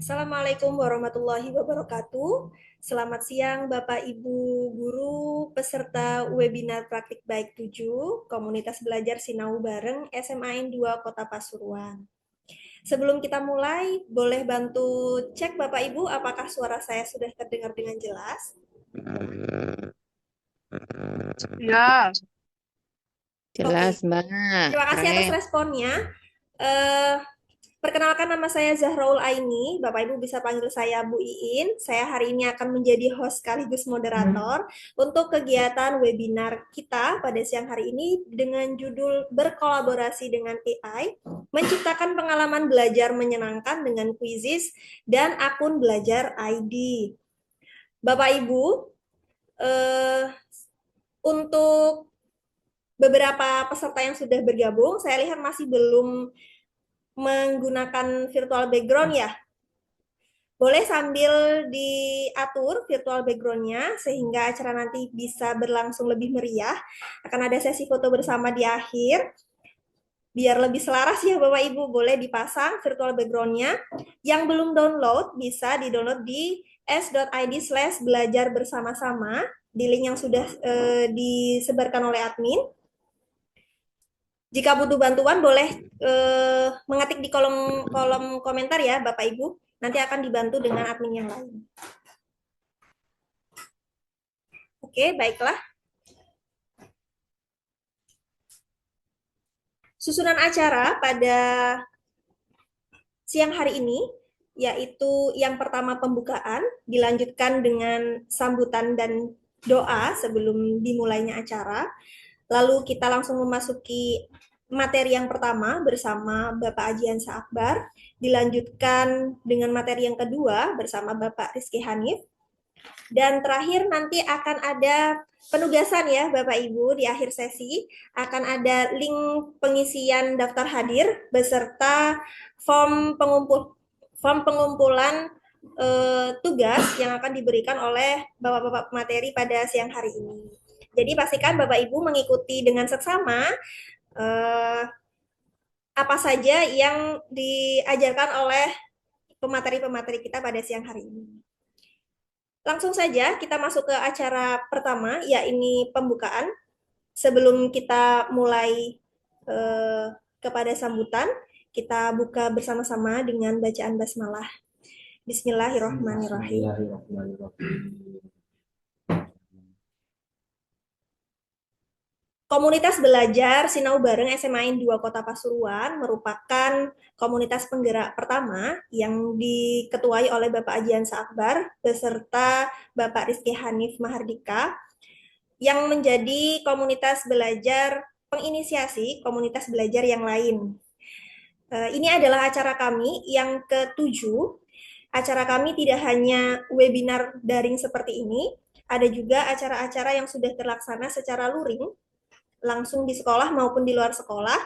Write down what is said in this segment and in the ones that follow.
Assalamualaikum warahmatullahi wabarakatuh. Selamat siang Bapak Ibu guru peserta webinar Praktik Baik 7 Komunitas Belajar Sinau Bareng SMAN 2 Kota Pasuruan. Sebelum kita mulai, boleh bantu cek Bapak Ibu apakah suara saya sudah terdengar dengan jelas? Ya, Oke, jelas Mbak. terima kasih atas Keren. responnya. Eh, Perkenalkan, nama saya Zahraul Aini. Bapak Ibu bisa panggil saya Bu Iin. Saya hari ini akan menjadi host sekaligus moderator untuk kegiatan webinar kita pada siang hari ini dengan judul berkolaborasi dengan AI, menciptakan pengalaman belajar menyenangkan dengan quizzes dan akun belajar ID. Bapak Ibu, eh, untuk beberapa peserta yang sudah bergabung, saya lihat masih belum menggunakan virtual background ya. Boleh sambil diatur virtual background-nya sehingga acara nanti bisa berlangsung lebih meriah. Akan ada sesi foto bersama di akhir. Biar lebih selaras ya Bapak Ibu, boleh dipasang virtual background-nya. Yang belum download bisa di-download di s.id/belajar bersama-sama di link yang sudah disebarkan oleh admin. Jika butuh bantuan boleh mengetik di kolom kolom komentar ya Bapak Ibu. Nanti akan dibantu dengan admin yang lain. Oke, baiklah. Susunan acara pada siang hari ini yaitu yang pertama pembukaan, dilanjutkan dengan sambutan dan doa sebelum dimulainya acara. Lalu kita langsung memasuki materi yang pertama bersama Bapak Ajiansa Akbar, dilanjutkan dengan materi yang kedua bersama Bapak Rizky Hanif, dan terakhir nanti akan ada penugasan ya Bapak Ibu di akhir sesi. Akan ada link pengisian daftar hadir beserta form pengumpulan tugas yang akan diberikan oleh Bapak-Bapak materi pada siang hari ini. Jadi pastikan Bapak Ibu mengikuti dengan seksama eh, apa saja yang diajarkan oleh pemateri-pemateri kita pada siang hari ini. Langsung saja kita masuk ke acara pertama, yakni pembukaan. Sebelum kita mulai eh, kepada sambutan, kita buka bersama-sama dengan bacaan basmalah. Bismillahirrahmanirrahim. Komunitas Belajar Sinau Bareng SMAN 2 Kota Pasuruan merupakan komunitas penggerak pertama yang diketuai oleh Bapak Ajiansa Akbar beserta Bapak Rizky Hanif Mahardika yang menjadi komunitas belajar penginisiasi komunitas belajar yang lain. Ini adalah acara kami yang ketujuh. Acara kami tidak hanya webinar daring seperti ini, ada juga acara-acara yang sudah terlaksana secara luring, langsung di sekolah maupun di luar sekolah.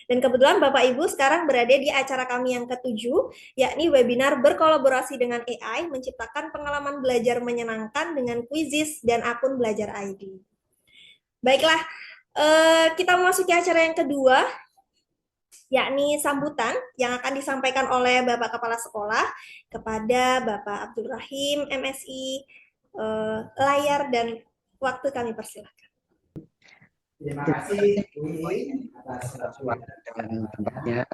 Dan kebetulan Bapak Ibu sekarang berada di acara kami yang ketujuh, yakni webinar berkolaborasi dengan AI, menciptakan pengalaman belajar menyenangkan dengan quizzes dan akun belajar ID. Baiklah, kita memasuki acara yang kedua, yakni sambutan yang akan disampaikan oleh Bapak Kepala Sekolah kepada Bapak Abdul Rahim, MSI. Layar dan waktu kami persilakan. Terima kasih Bu Iin atas Tempatnya.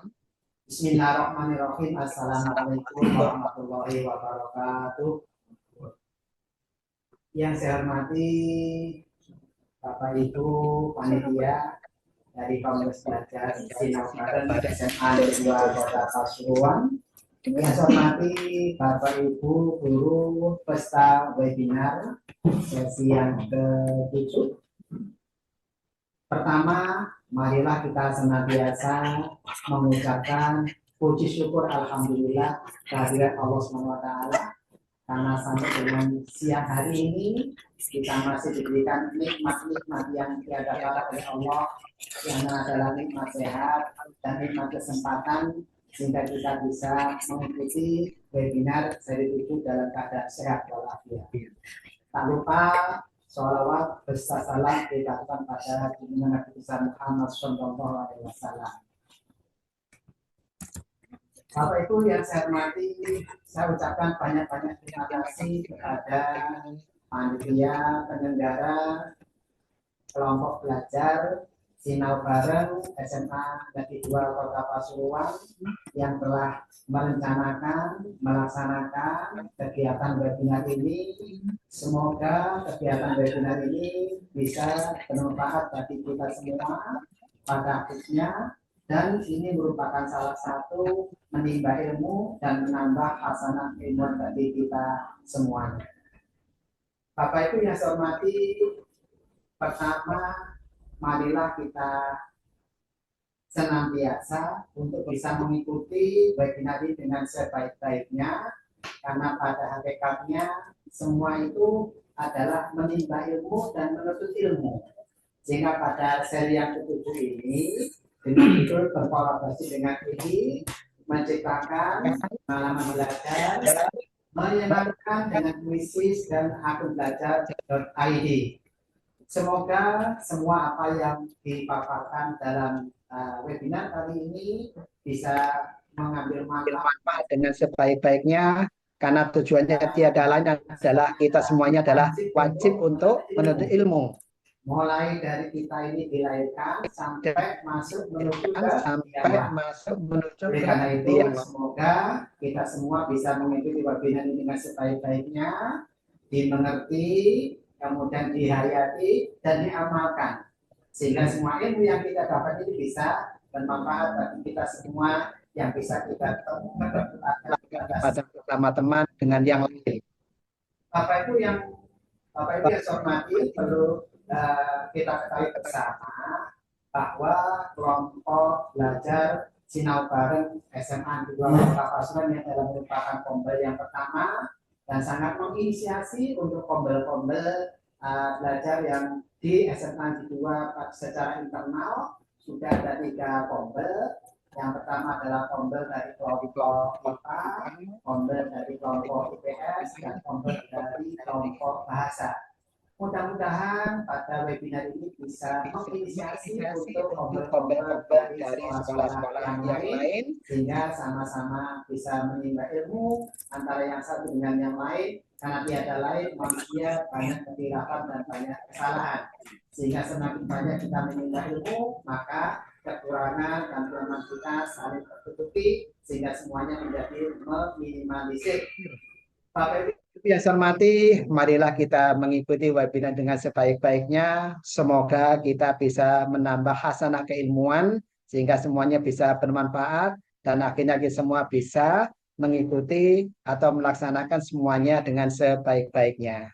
Bismillahirrahmanirrahim. Assalamualaikum warahmatullahi wabarakatuh. Yang saya hormati Bapak Ibu panitia dari Komunitas Belajar Sinau Bareng SMA 2 Kota Pasuruan. Yang saya hormati Bapak Ibu guru peserta webinar sesi yang ke-7. Pertama, marilah kita senantiasa mengucapkan puji syukur alhamdulillah kehadirat Allah SWT, karena sampai dengan siang hari ini kita masih diberikan nikmat-nikmat yang tiada batas oleh Allah, yang adalah nikmat sehat dan nikmat kesempatan sehingga kita bisa mengikuti webinar seri itu dalam keadaan sehat walafiat. Tak lupa sholawat beserta salam dilakukan pada junjungan Nabi besar Muhammad Shallallahu Alaihi Wasallam. Bapak Ibu yang saya hormati, saya ucapkan banyak-banyak terima kasih kepada panitia penyelenggara kelompok belajar Sinau Bareng SMA Negeri 2 Kota Pasuruan yang telah merencanakan, melaksanakan kegiatan webinar ini. Semoga kegiatan webinar ini bisa bermanfaat bagi kita semua pada akhirnya, dan ini merupakan salah satu menimba ilmu dan menambah hasanah ilmu bagi kita semuanya. Bapak Ibu yang saya hormati, pertama, marilah kita senantiasa untuk bisa mengikuti webinar ini dengan sebaik-baiknya, karena pada hakikatnya semua itu adalah menimba ilmu dan menuntut ilmu. Sehingga pada seri yang ketujuh ini, dengan judul berkolaborasi dengan ini, menciptakan pengalaman belajar, menyenangkan dengan kuisis dan akun belajar.id. Semoga semua apa yang dipaparkan dalam webinar kali ini bisa mengambil manfaat dengan sebaik-baiknya, karena tujuannya tiada lain adalah kita semuanya adalah wajib untuk menuntut ilmu. Mulai dari kita ini dilahirkan sampai masuk menuju ke karena itu semoga kita semua bisa mengikuti webinar ini dengan sebaik-baiknya, dimengerti, kemudian dihayati dan diamalkan, sehingga semua ilmu yang kita dapat ini bisa bermanfaat bagi kita semua, yang bisa kita temukan bersama teman dengan yang lain. Bapak Ibu yang saya hormati, perlu kita ketahui bersama bahwa kelompok belajar Sinau Bareng SMA 2 Kota Pasuruan yang adalah merupakan pombel yang pertama dan sangat menginisiasi untuk pombel-pombel belajar yang di SMA 2 secara internal. Sudah ada 3 pombel. Yang pertama adalah pombel dari kelompok IPA, pombel dari kelompok IPS, dan pombel dari kelompok bahasa. Mudah-mudahan pada webinar ini bisa menginisiasi untuk pombel-pombel dari sekolah-sekolah yang lain, sehingga sama-sama bisa menimba ilmu antara yang satu dengan yang lain, karena tiada lain manusia banyak kekeliruan dan banyak kesalahan, sehingga semakin banyak kita menimba ilmu, maka kekurangan dan kelemahan kita saling tertutupi, sehingga semuanya menjadi meminimalisir. Bapak Ibu yang saya hormati, marilah kita mengikuti webinar dengan sebaik-baiknya. Semoga kita bisa menambah hasanah keilmuan sehingga semuanya bisa bermanfaat dan akhirnya kita semua bisa mengikuti atau melaksanakan semuanya dengan sebaik-baiknya.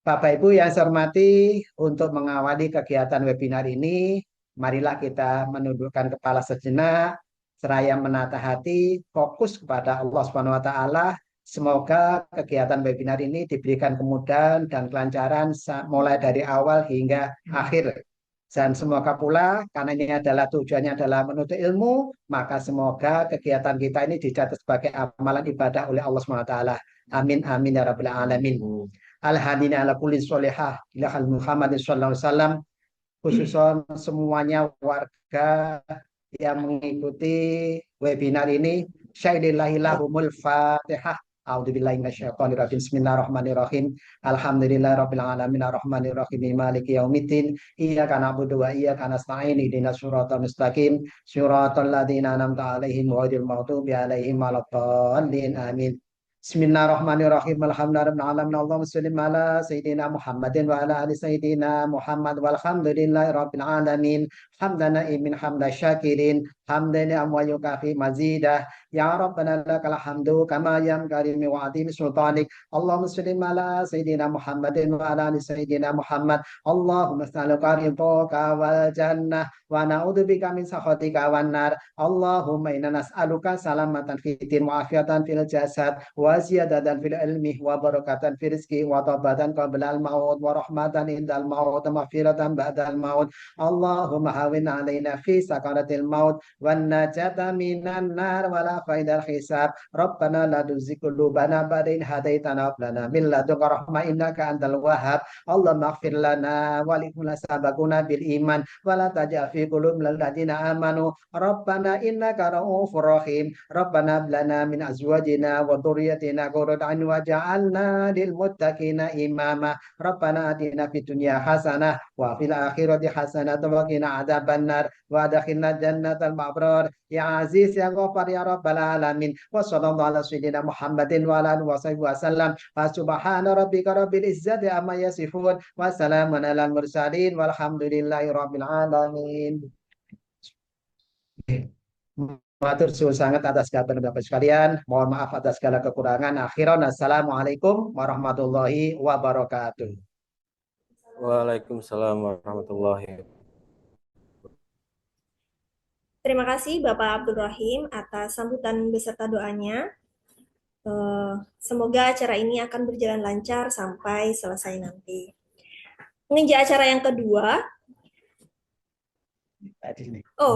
Bapak Ibu yang saya hormati, untuk mengawali kegiatan webinar ini, marilah kita menundukkan kepala sejenak, seraya menata hati, fokus kepada Allah Subhanahu wa Ta'ala. Semoga kegiatan webinar ini diberikan kemudahan dan kelancaran mulai dari awal hingga akhir. Dan semoga pula, karena ini adalah tujuannya adalah menuntut ilmu, maka semoga kegiatan kita ini dicatat sebagai amalan ibadah oleh Allah Subhanahu wa Ta'ala. Amin, amin, ya Rabbil Alamin. Alhamdulillah ala kulli sholihah ilahal Muhammadin sallallahu alaihi wasallam, khususnya semuanya warga yang mengikuti webinar ini. Syairillahilahumul fatihah. A'udzubillahi minasyaitonirrajim. Bismillahirrahmanirrahim. Alhamdulillahirabbil alamin arrahmanirrahim maliki yaumiddin. Iyyaka na'budu wa iyyaka nasta'in. Ihdinas siratal mustaqim. Siratal ladzina an'amta 'alaihim ghairil maghdubi 'alaihim waladdallin. Amin. Bismillahirrahmanirrahim. Alhamdulillahirabbil alamin. Allahumma shalli ala sayyidina Muhammadin wa ala ali sayyidina Muhammad walhamdulillahirabbil alamin. Hamdan na'imin hamda syakirin. Hamdan wa yukafi mazidah. Ya Rabbana lakal hamdu kama yanbaghi li wa'dimi sultanik. Allahumma shalli ala sayyidina Muhammadin wa ala ali sayyidina Muhammad. Allahumma as'aluka ridhaka wal jannah wa na'udzubika min sakhatika wan nar. Allahumma inna nas'aluka salamatan fid din wa afiatan fil jasad wa wa ziyadatan fil ilmi wa barakatan fil rizqi wa taubatan qabla al maut wa rahmatan indal maut wa maghfiratan ba'dal maut. Allahumma hawin alaina fi sakaratil maut wan najata minan nar wa la faidal hisab. Rabbana la tuzigh qulubana ba'da idh hadaitana wa hab lana min ladunka rahmah innaka antal wahhab. Allahumma ighfir lana wa likulli sabaquna bil iman wa la taj'al fi qulubina alladziina amanu. Rabbana innaka ra'ufur rahim. Rabbana hab lana min azwajina wa dhurriyyatina qurrata a'yun waj'alna lil muttaqina imama. Rabbana atina fid dunya hasanah wa fil akhirati hasanah wa qina adzabannar wa adkhilna jannatal ma'brar ya aziz ya ghafar ya rabbal alamin. Wa sallallahu ala sayyidina Muhammadin wa ala alihi wa sahbihi wasallam. Wa subhana rabbika rabbil izzati amma yasifun wa salamun alal mursalin walhamdulillahi rabbil alamin. Matur suwun sangat atas kabar Bapak sekalian. Mohon maaf atas segala kekurangan. Akhiran, assalamualaikum warahmatullahi wabarakatuh. Waalaikumsalam warahmatullahi wabarakatuh. Terima kasih Bapak Abdul Rahim atas sambutan beserta doanya. Semoga acara ini akan berjalan lancar sampai selesai nanti. Menginjak acara yang kedua.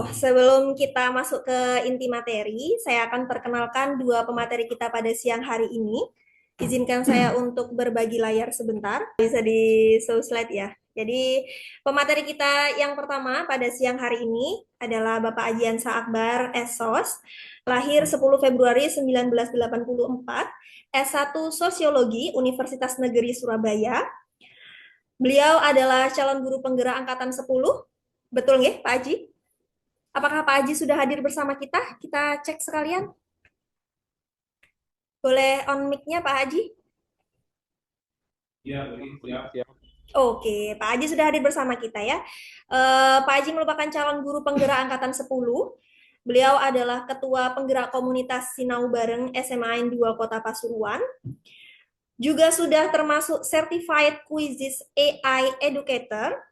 Sebelum kita masuk ke inti materi, saya akan perkenalkan dua pemateri kita pada siang hari ini. Izinkan saya untuk berbagi layar sebentar. Bisa di show slide ya. Jadi pemateri kita yang pertama pada siang hari ini adalah Bapak Ajiansa Akbar, SSOS, lahir 10 Februari 1984, S1 Sosiologi Universitas Negeri Surabaya. Beliau adalah calon guru penggerak angkatan 10. Betul nggih, Pak Haji? Apakah Pak Haji sudah hadir bersama kita? Kita cek sekalian. Boleh on mic-nya Pak Haji? Ya, siap. Oke, Pak Haji sudah hadir bersama kita ya. Pak Haji merupakan calon guru penggerak angkatan 10. Beliau adalah ketua penggerak komunitas Sinau Bareng SMA N 2 Kota Pasuruan. Juga sudah termasuk Certified Quizzes AI Educator.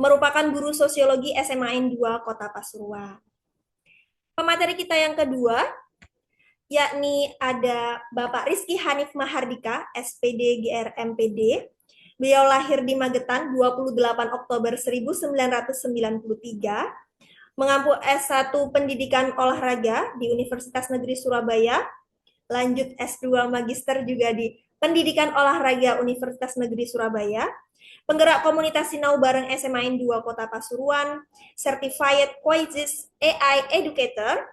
Merupakan guru sosiologi SMA N 2 Kota Pasuruan. Pemateri kita yang kedua, yakni ada Bapak Rizky Hanif Mahardika, SPD GR MPD. Beliau lahir di Magetan 28 Oktober 1993, mengampu S1 Pendidikan Olahraga di Universitas Negeri Surabaya, lanjut S2 Magister juga di Pendidikan Olahraga Universitas Negeri Surabaya, penggerak komunitas Sinau Bareng SMA N 2 Kota Pasuruan, Certified Quizzes AI Educator,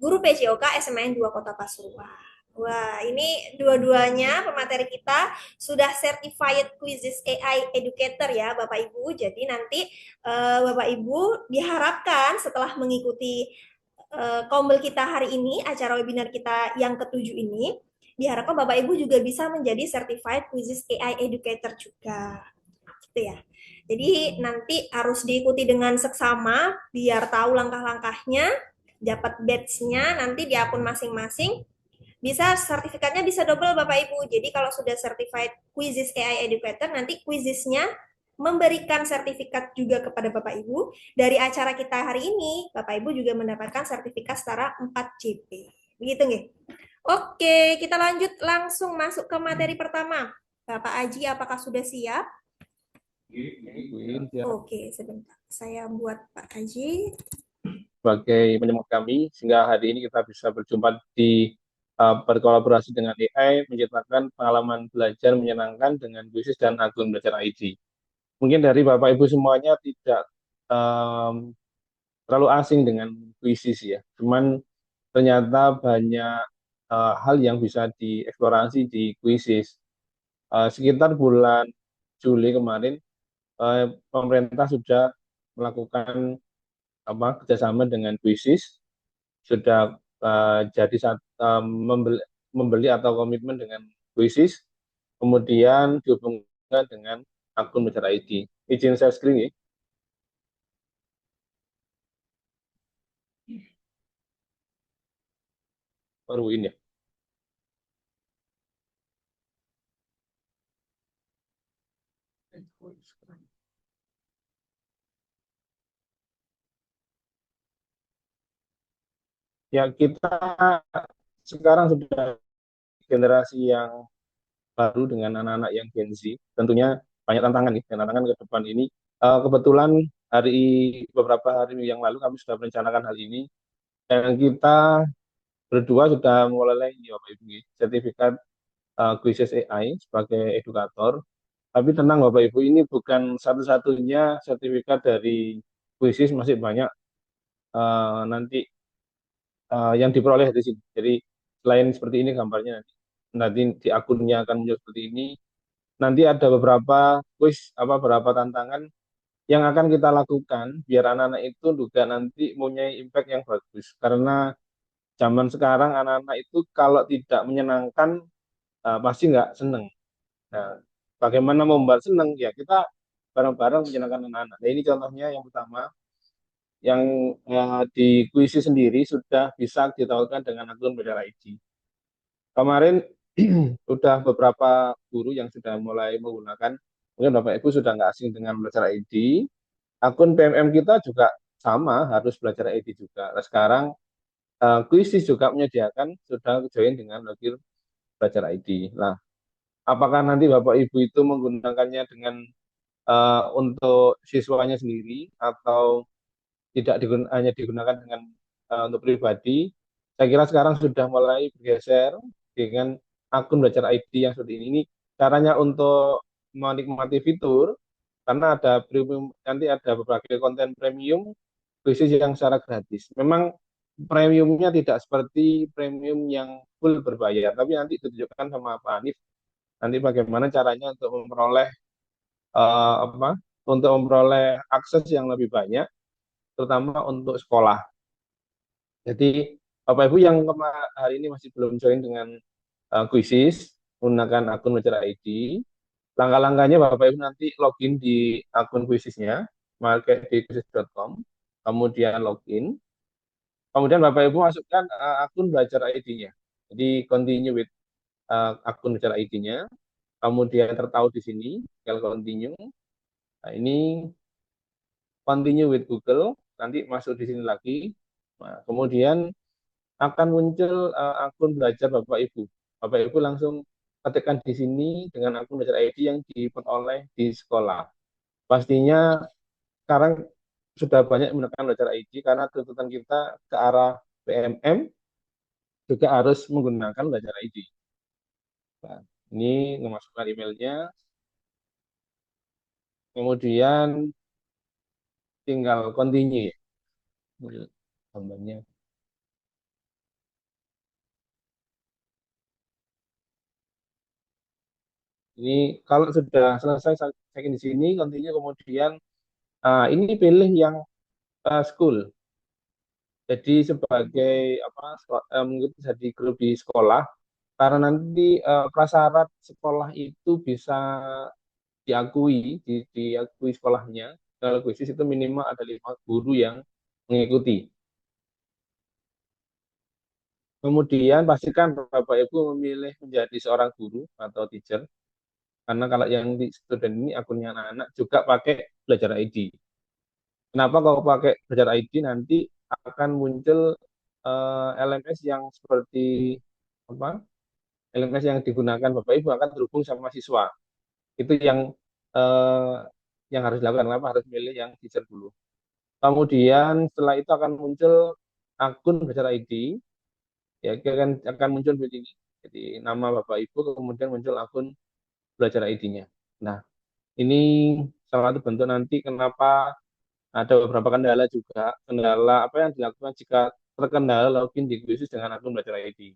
guru PCOK SMA N 2 Kota Pasuruan. Wah, ini dua-duanya pemateri kita sudah Certified Quizzes AI Educator ya, Bapak Ibu. Jadi nanti Bapak Ibu diharapkan setelah mengikuti kombel kita hari ini, acara webinar kita yang ketujuh ini, diharapkan Bapak Ibu juga bisa menjadi Certified Quizzes AI Educator juga. Gitu ya. Jadi nanti harus diikuti dengan seksama biar tahu langkah-langkahnya, dapat badge-nya nanti di akun masing-masing. Bisa sertifikatnya bisa double Bapak Ibu. Jadi kalau sudah Certified Quizzes AI Educator, nanti quizesnya memberikan sertifikat juga kepada Bapak Ibu. Dari acara kita hari ini, Bapak Ibu juga mendapatkan sertifikat setara 4CP. Begitu nggih? Oke, kita lanjut langsung masuk ke materi pertama. Bapak Aji, apakah sudah siap? Oke, sebentar. Saya buat Pak Aji. Sebagai penyemangat kami, sehingga hari ini kita bisa berjumpa di berkolaborasi dengan AI, menciptakan pengalaman belajar menyenangkan dengan Quizzes dan akun belajar ID. Mungkin dari Bapak Ibu semuanya tidak terlalu asing dengan Quizzes ya, cuman ternyata banyak hal yang bisa dieksplorasi di Quizzes. Sekitar bulan Juli kemarin, pemerintah sudah melakukan kerjasama dengan Quizzes, sudah jadi membeli atau komitmen dengan Quizzes, kemudian dihubungkan dengan akun belajar ID. Izin share screen ya. Baru ini ya. Ya, kita sekarang sudah generasi yang baru dengan anak-anak yang Gen Z. Tentunya banyak tantangan nih, tantangan ke depan ini. Kebetulan beberapa hari yang lalu kami sudah merencanakan hal ini dan kita berdua sudah mulai ini Bapak Ibu sertifikat Quizzes AI sebagai edukator. Tapi tenang Bapak Ibu, ini bukan satu-satunya sertifikat dari Quizzes, masih banyak nanti yang diperoleh di sini. Jadi selain seperti ini gambarnya nanti di akunnya akan muncul seperti ini. Nanti ada beberapa quiz beberapa tantangan yang akan kita lakukan biar anak-anak itu juga nanti mempunyai impact yang bagus. Karena zaman sekarang anak-anak itu kalau tidak menyenangkan pasti nggak seneng. Nah, bagaimana membuat seneng ya kita bareng-bareng menyenangkan anak-anak. Nah ini contohnya yang pertama yang di kuisi sendiri sudah bisa ditawarkan dengan akun Belajar ID. Kemarin sudah beberapa guru yang sudah mulai menggunakan, mungkin Bapak Ibu sudah nggak asing dengan Belajar ID. Akun PMM kita juga sama, harus Belajar ID juga. Nah, sekarang Kuisis juga menyediakan sudah join dengan login Belajar ID. Nah, apakah nanti Bapak Ibu itu menggunakannya dengan untuk siswanya sendiri atau tidak hanya digunakan dengan untuk pribadi? Saya kira sekarang sudah mulai bergeser dengan akun Belajar ID yang seperti ini. Ini caranya untuk menikmati fitur karena ada premium, nanti ada berbagai konten premium khusus yang secara gratis. Memang premiumnya tidak seperti premium yang full berbayar, tapi nanti ditunjukkan sama Pak Hanif nanti bagaimana caranya untuk memperoleh untuk memperoleh akses yang lebih banyak, terutama untuk sekolah. Jadi Bapak Ibu yang hari ini masih belum join dengan Quizzes, menggunakan akun Belajar ID, langkah-langkahnya Bapak Ibu nanti login di akun Quizzesnya, market di quizzes.com, kemudian login, kemudian Bapak Ibu masukkan akun Belajar ID-nya. Jadi continue with akun Belajar ID-nya, kemudian tertahu di sini, tinggal continue. Nah, ini continue with Google, nanti masuk di sini lagi. Nah, kemudian akan muncul akun belajar Bapak Ibu. Bapak Ibu langsung ketikkan di sini dengan akun belajar ID yang diperoleh di sekolah. Pastinya sekarang sudah banyak menggunakan belajar ID karena tuntutan kita ke arah PMM juga harus menggunakan belajar ID. Nah, ini memasukkan emailnya, kemudian tinggal continue ya. Gambarnya. Ini kalau sudah selesai saya di sini, continue kemudian ini pilih yang school. Jadi sebagai mungkin bisa di grup di sekolah karena nanti prasyarat sekolah itu bisa diakui sekolahnya. Kalau khusus itu minimal ada 5 guru yang mengikuti. Kemudian pastikan Bapak Ibu memilih menjadi seorang guru atau teacher. Karena kalau yang di student ini akunnya anak-anak juga pakai belajar ID. Kenapa kalau pakai belajar ID nanti akan muncul LMS yang seperti apa? LMS yang digunakan Bapak Ibu akan terhubung sama siswa. Itu eh, yang harus dilakukan. Kenapa harus milih yang teacher dulu? Kemudian setelah itu akan muncul akun belajar ID. Ya, akan muncul begini. Jadi nama Bapak Ibu kemudian muncul akun belajar ID-nya. Nah, ini salah satu bentuk nanti kenapa ada beberapa kendala juga. Kendala apa yang dilakukan jika terkendala login di khusus dengan akun belajar ID.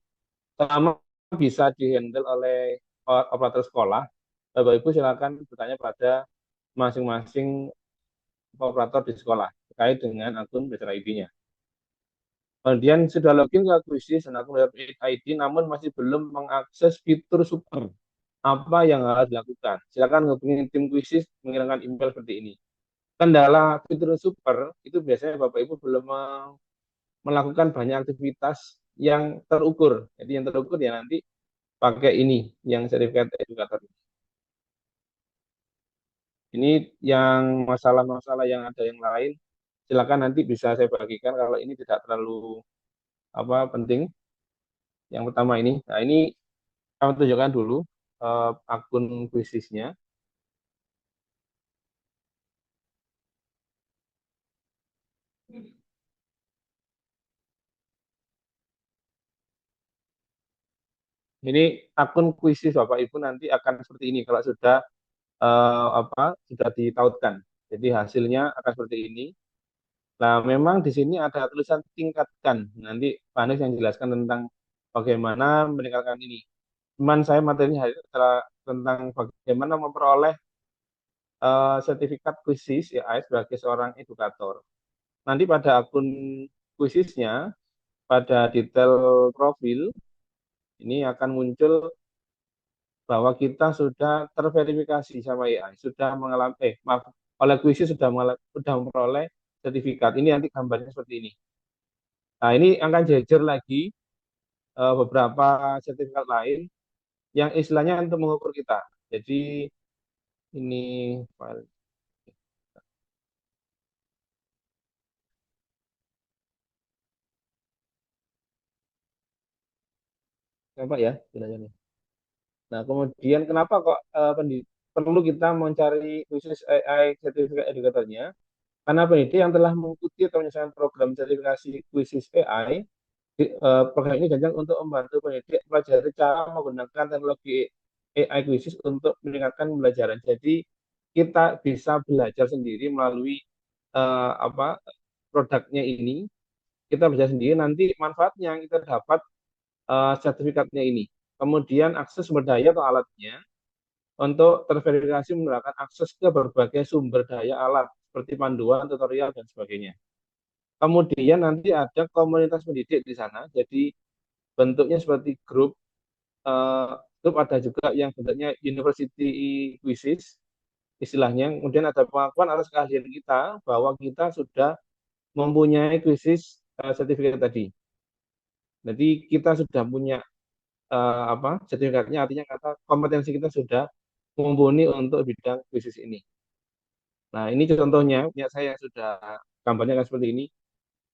Pertama bisa dihandle oleh operator sekolah. Bapak Ibu silakan bertanya pada masing-masing operator di sekolah terkait dengan akun belajar ID-nya. Kemudian sudah login ke khusus dan akun belajar ID namun masih belum mengakses fitur super. Apa yang harus dilakukan? Silakan hubungi tim khusus mengirimkan email seperti ini. Kendala fitur super itu biasanya Bapak Ibu belum melakukan banyak aktivitas yang terukur. Jadi yang terukur ya nanti pakai ini yang sertifikat edukator. Ini yang masalah-masalah yang ada yang lain silakan nanti bisa saya bagikan kalau ini tidak terlalu penting. Yang pertama ini. Nah, ini kami tunjukkan dulu akun kuisisnya. Ini akun kuisis Bapak Ibu nanti akan seperti ini kalau sudah sudah ditautkan. Jadi hasilnya akan seperti ini. Nah, memang di sini ada tulisan tingkatkan. Nanti Pak Anies yang jelaskan tentang bagaimana meningkatkan ini. Cuman saya materinya hari ini adalah tentang bagaimana memperoleh sertifikat kuisis AI sebagai seorang edukator. Nanti pada akun kuisisnya, pada detail profil, ini akan muncul bahwa kita sudah terverifikasi sama AI, sudah mengalami, maaf, oleh kuisis sudah memperoleh sertifikat. Ini nanti gambarnya seperti ini. Nah, ini akan jejer lagi beberapa sertifikat lain yang istilahnya untuk mengukur kita. Jadi ini file apa ya istilahnya. Nah, kemudian kenapa kok perlu kita mencari khusus AI sertifikat edukatornya? Karena pendidik yang telah mengikuti atau menyelesaikan program sertifikasi khusus AI, program ini gagal untuk membantu pendidik pelajari cara menggunakan teknologi AI khusus untuk meningkatkan pembelajaran. Jadi kita bisa belajar sendiri melalui produknya ini. Kita belajar sendiri, nanti manfaatnya kita dapat sertifikatnya ini. Kemudian akses sumber daya atau alatnya untuk terverifikasi menggunakan akses ke berbagai sumber daya alat seperti panduan, tutorial, dan sebagainya. Kemudian nanti ada komunitas pendidik di sana, jadi bentuknya seperti grup. Grup ada juga yang bentuknya university quizzes, istilahnya. Kemudian ada pengakuan atas keahlian kita bahwa kita sudah mempunyai quizzes sertifikat tadi. Jadi kita sudah punya sertifikatnya, artinya kata kompetensi kita sudah mumpuni untuk bidang bisnis ini. Nah, ini contohnya punya saya yang sudah gambarnya kan seperti ini.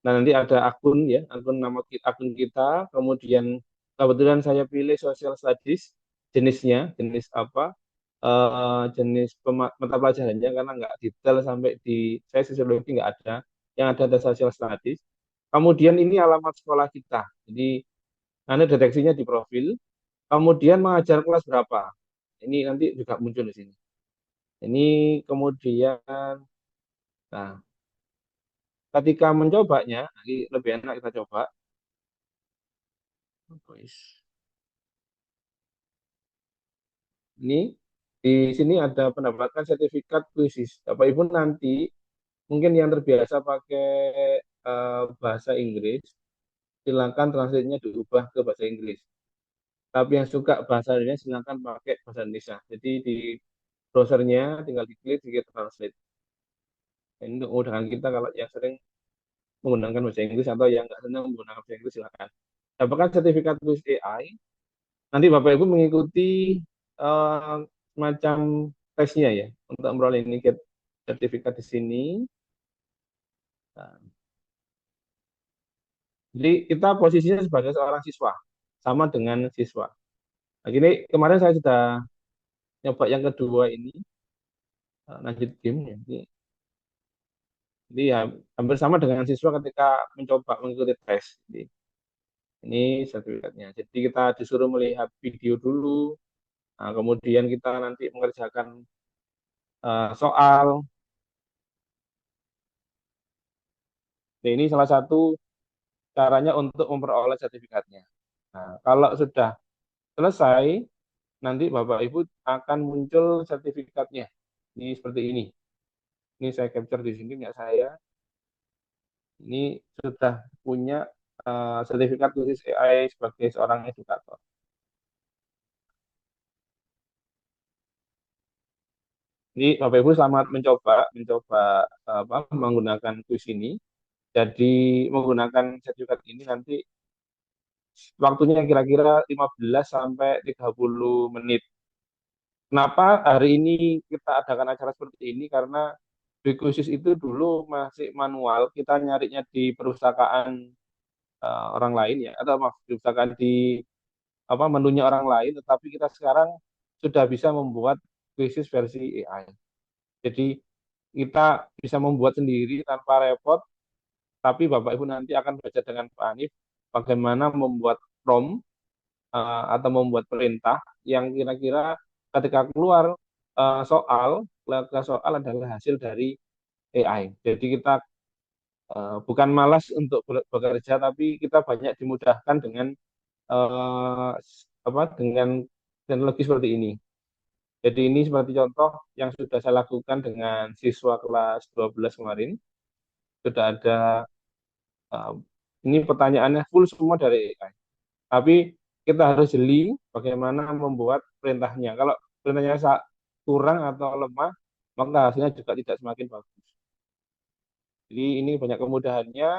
Nah, nanti ada akun ya, akun kita, kemudian kebetulan saya pilih social studies, jenis apa, jenis mata pelajarannya karena nggak detail sampai di saya sosiologi nggak ada, yang ada social studies. Kemudian ini alamat sekolah kita. Jadi nanti deteksinya di profil. Kemudian mengajar kelas berapa? Ini nanti juga muncul di sini. Ini kemudian, nah, ketika mencobanya, ini lebih enak kita coba. Ini di sini ada pendapatkan sertifikat kuisis. Bapak Ibu nanti mungkin yang terbiasa pakai bahasa Inggris, silakan translate-nya diubah ke bahasa Inggris. Tapi yang suka bahasa Indonesia silakan pakai bahasa Indonesia. Jadi di browsernya tinggal diklik, diklik translate. Ini untuk memudahkan kita kalau yang sering menggunakan bahasa Inggris atau yang nggak senang menggunakan bahasa Inggris silakan. Dapatkan sertifikat tulis AI. Nanti Bapak Ibu mengikuti eh, semacam tesnya ya untuk memperoleh ini sertifikat di sini. Nah, jadi kita posisinya sebagai seorang siswa sama dengan siswa. Nah, gini kemarin saya sudah nyoba yang kedua ini lanjut game ya. Jadi ya hampir sama dengan siswa ketika mencoba mengikuti tes. Jadi, ini sertifikatnya. Jadi kita disuruh melihat video dulu. Nah, kemudian kita nanti mengerjakan soal. Nah, ini salah satu caranya untuk memperoleh sertifikatnya. Nah, kalau sudah selesai, nanti Bapak Ibu akan muncul sertifikatnya. Ini seperti ini. Ini saya capture di sini, nggak saya. Ini sudah punya sertifikat khusus AI sebagai seorang edukator. Jadi Bapak Ibu selamat mencoba menggunakan kuis ini. Jadi menggunakan sertifikat ini nanti waktunya kira-kira 15 sampai 30 menit. Kenapa hari ini kita adakan acara seperti ini? Karena di khusus itu dulu masih manual, kita nyarinya di perpustakaan orang lain ya, atau maaf, diciptakan di apa menunya orang lain, tetapi kita sekarang sudah bisa membuat kuisis versi AI. Jadi kita bisa membuat sendiri tanpa repot, tapi Bapak Ibu nanti akan belajar dengan Pak Hanif bagaimana membuat prompt atau membuat perintah yang kira-kira ketika keluar soal adalah hasil dari AI. Jadi kita bukan malas untuk bekerja, tapi kita banyak dimudahkan dengan eh, dengan teknologi seperti ini. Jadi ini seperti contoh yang sudah saya lakukan dengan siswa kelas 12 kemarin. Sudah ada eh, ini pertanyaannya full semua dari AI. Tapi kita harus jeli bagaimana membuat perintahnya. Kalau perintahnya kurang atau lemah, maka hasilnya juga tidak semakin bagus. Jadi ini banyak kemudahannya.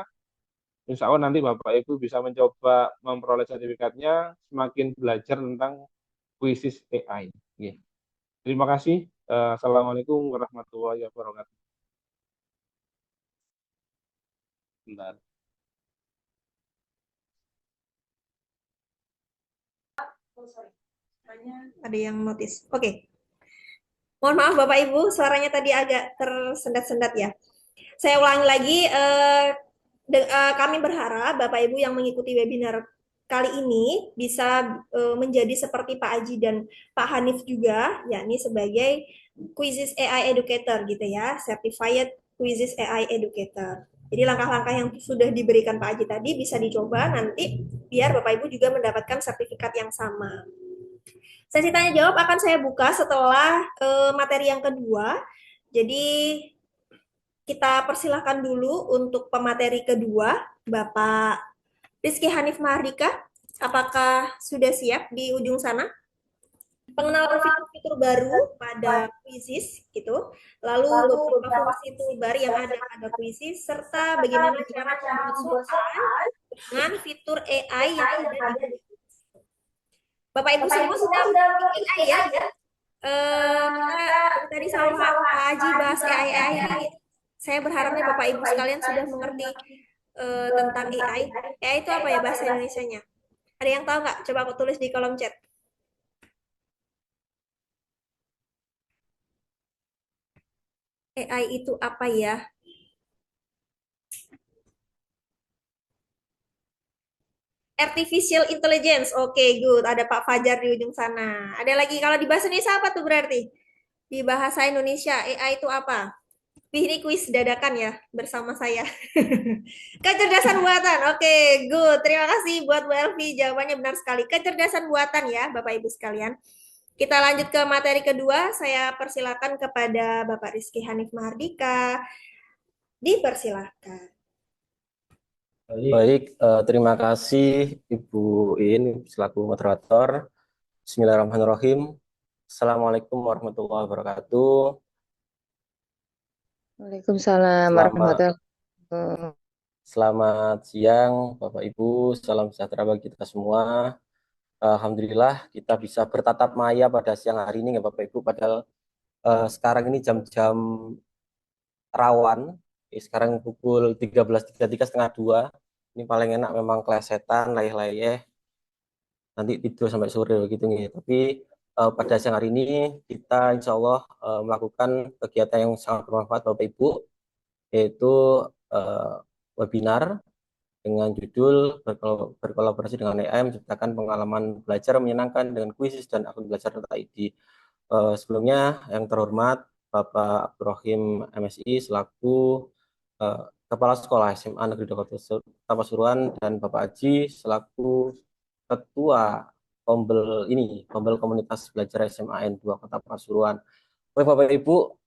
Insya Allah nanti Bapak Ibu bisa mencoba memperoleh sertifikatnya, semakin belajar tentang kuisis AI. Oke. Terima kasih. Assalamualaikum warahmatullahi wabarakatuh. Bentar. Ada yang notice. Oke. Mohon maaf Bapak Ibu, suaranya tadi agak tersendat-sendat ya. Saya ulangi lagi, kami berharap Bapak Ibu yang mengikuti webinar kali ini bisa menjadi seperti Pak Aji dan Pak Hanif juga, yakni sebagai Quizzes AI Educator gitu ya, Certified Quizzes AI Educator. Jadi langkah-langkah yang sudah diberikan Pak Aji tadi bisa dicoba nanti biar Bapak Ibu juga mendapatkan sertifikat yang sama. Sesi tanya jawab akan saya buka setelah materi yang kedua. Jadi kita persilahkan dulu untuk pemateri kedua, Bapak Rizky Hanif Mahardika. Apakah sudah siap di ujung sana? Pengenalan fitur-fitur baru pada Quizzes gitu, lalu beberapa fungsi toolbar yang ada pada Quizzes, serta bagaimana cara membuat soal dengan fitur AI yang ada di Quizzes. Bapak Ibu semua sudah memiliki AI ya? Kita tadi sama Pak Haji bahas AI. Saya berharapnya Bapak Ibu sekalian sudah mengerti tentang AI. AI itu apa ya bahasa Indonesianya? Ada yang tahu nggak? Coba aku tulis di kolom chat. AI itu apa ya? Artificial Intelligence. Oke, good. Ada Pak Fajar di ujung sana. Ada lagi kalau di bahasa Indonesia apa tuh berarti? Di bahasa Indonesia AI itu apa? Ini kuis dadakan ya bersama saya. Kecerdasan buatan. Oke, good. Terima kasih buat Bu Elvi. Jawabannya benar sekali. Kecerdasan buatan ya, Bapak Ibu sekalian. Kita lanjut ke materi kedua. Saya persilakan kepada Bapak Rizky Hanif Mahardika. Dipersilahkan. Baik, terima kasih Ibu In selaku moderator. Bismillahirrahmanirrahim. Assalamualaikum warahmatullahi wabarakatuh. Waalaikumsalam warahmatullahi wabarakatuh. Selamat siang Bapak Ibu, salam sejahtera bagi kita semua. Alhamdulillah kita bisa bertatap maya pada siang hari ini ya Bapak Ibu. Padahal sekarang ini jam-jam rawan. Sekarang pukul 13.33 setengah 2. Ini paling enak memang kelesetan, layeh-layeh. Nanti tidur sampai sore begitu nih. Tapi pada siang hari ini kita insya Allah melakukan kegiatan yang sangat bermanfaat Bapak Ibu, yaitu webinar dengan judul berkolaborasi dengan AI menciptakan pengalaman belajar menyenangkan dengan kuisis dan akun belajar .id. Sebelumnya yang terhormat Bapak Abdurrahim MSI selaku Kepala Sekolah SMA Negeri 2 Kota Pasuruan dan Bapak Haji selaku Ketua Kombel Komunitas Belajar SMA N2 Kota Pasuruan. Oke Bapak Ibu,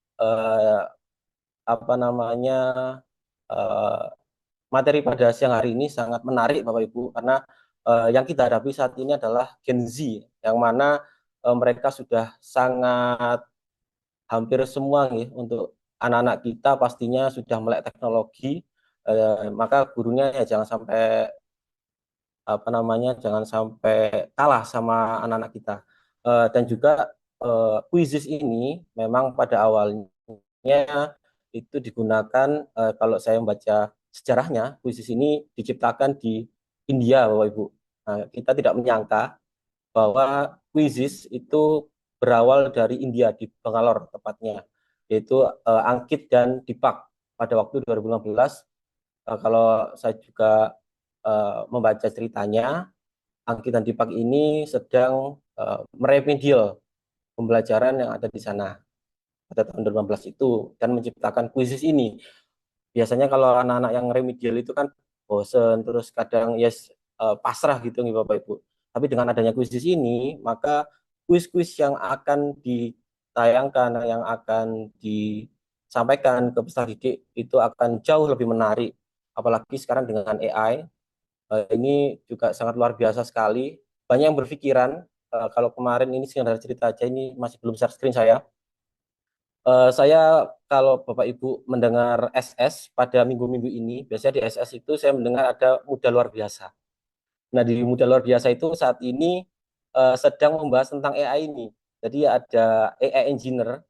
materi pada siang hari ini sangat menarik Bapak Ibu karena yang kita hadapi saat ini adalah Gen Z yang mana mereka sudah sangat hampir semua nih untuk anak-anak kita pastinya sudah melek teknologi, maka gurunya ya jangan sampai kalah sama anak-anak kita. Dan juga quizzes ini memang pada awalnya itu digunakan kalau saya membaca sejarahnya, quizzes ini diciptakan di India, Bapak Ibu. Nah, kita tidak menyangka bahwa Quizizz itu berawal dari India, di Bangalore tepatnya, yaitu Ankit dan Deepak pada waktu 2015. Kalau saya juga membaca ceritanya, Ankit dan Deepak ini sedang meremedial pembelajaran yang ada di sana pada tahun 2015 itu dan menciptakan kuisis ini. Biasanya kalau anak-anak yang remedial itu kan bosen, terus kadang pasrah gitu nih Bapak Ibu. Tapi dengan adanya kuisis ini, maka kuis-kuis yang akan ditayangkan, yang akan disampaikan ke peserta didik itu akan jauh lebih menarik. Apalagi sekarang dengan AI, ini juga sangat luar biasa sekali. Banyak yang berpikiran, kalau kemarin ini sekedar cerita aja, ini masih belum share screen saya. Saya kalau Bapak Ibu mendengar SS pada minggu-minggu ini, biasanya di SS itu saya mendengar ada Muda Luar Biasa. Nah, di Muda Luar Biasa itu saat ini sedang membahas tentang AI ini. Jadi ada AI engineer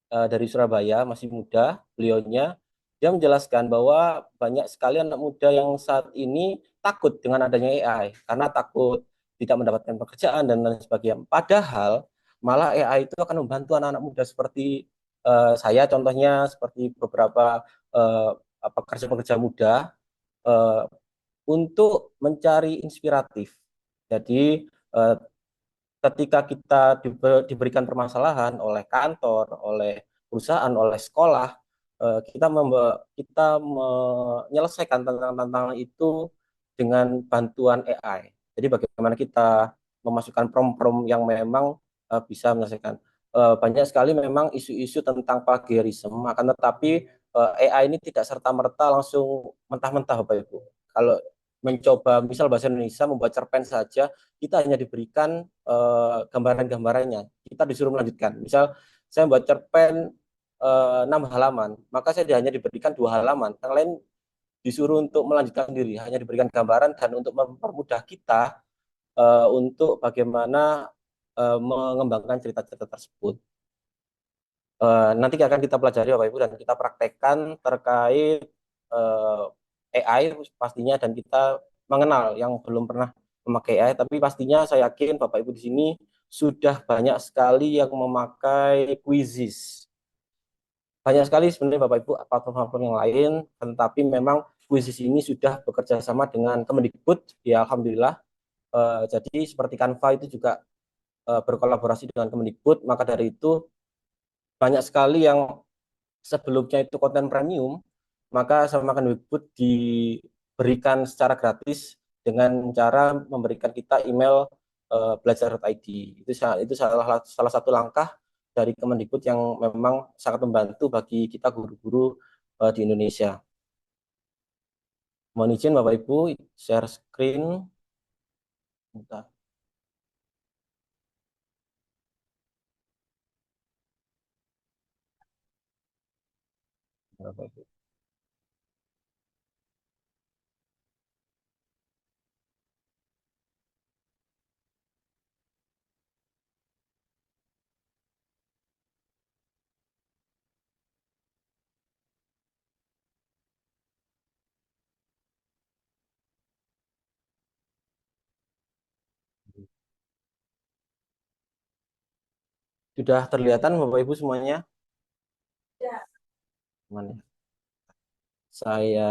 dari Surabaya, masih muda beliaunya. Dia menjelaskan bahwa banyak sekali anak muda yang saat ini takut dengan adanya AI karena takut tidak mendapatkan pekerjaan dan lain sebagainya. Padahal malah AI itu akan membantu anak-anak muda seperti saya, contohnya seperti beberapa pekerja-pekerja muda eh, untuk mencari inspiratif. Jadi ketika kita diberikan permasalahan oleh kantor, oleh perusahaan, oleh sekolah, kita menyelesaikan tantangan-tantangan itu dengan bantuan AI. Jadi bagaimana kita memasukkan prom-prom yang memang bisa menyelesaikan. Banyak sekali memang isu-isu tentang plagiarisme, akan tetapi AI ini tidak serta-merta langsung mentah-mentah, Bapak Ibu. Kalau mencoba misal bahasa Indonesia membuat cerpen saja, kita hanya diberikan gambaran-gambarannya, kita disuruh melanjutkan. Misal saya membuat cerpen 6 halaman, maka saya hanya diberikan 2 halaman, yang lain disuruh untuk melanjutkan sendiri, hanya diberikan gambaran dan untuk mempermudah kita untuk bagaimana mengembangkan cerita-cerita tersebut. Nanti akan kita pelajari Bapak Ibu dan kita praktekkan terkait AI pastinya, dan kita mengenal yang belum pernah memakai AI, tapi pastinya saya yakin Bapak Ibu di sini sudah banyak sekali yang memakai Quizizz. Banyak sekali sebenarnya Bapak Ibu platform-platform yang lain, tetapi memang Quizizz ini sudah bekerja sama dengan Kemendikbud, ya Alhamdulillah. Jadi seperti Canva itu juga berkolaborasi dengan Kemendikbud, maka dari itu banyak sekali yang sebelumnya itu konten premium, maka sama Kemendikbud diberikan secara gratis dengan cara memberikan kita email belajar.id. Itu salah satu langkah dari Kemendikbud yang memang sangat membantu bagi kita guru-guru di Indonesia. Mohon izin Bapak Ibu, share screen. Bentar. Bapak Ibu. Sudah terlihatan Bapak Ibu semuanya? Mana? Saya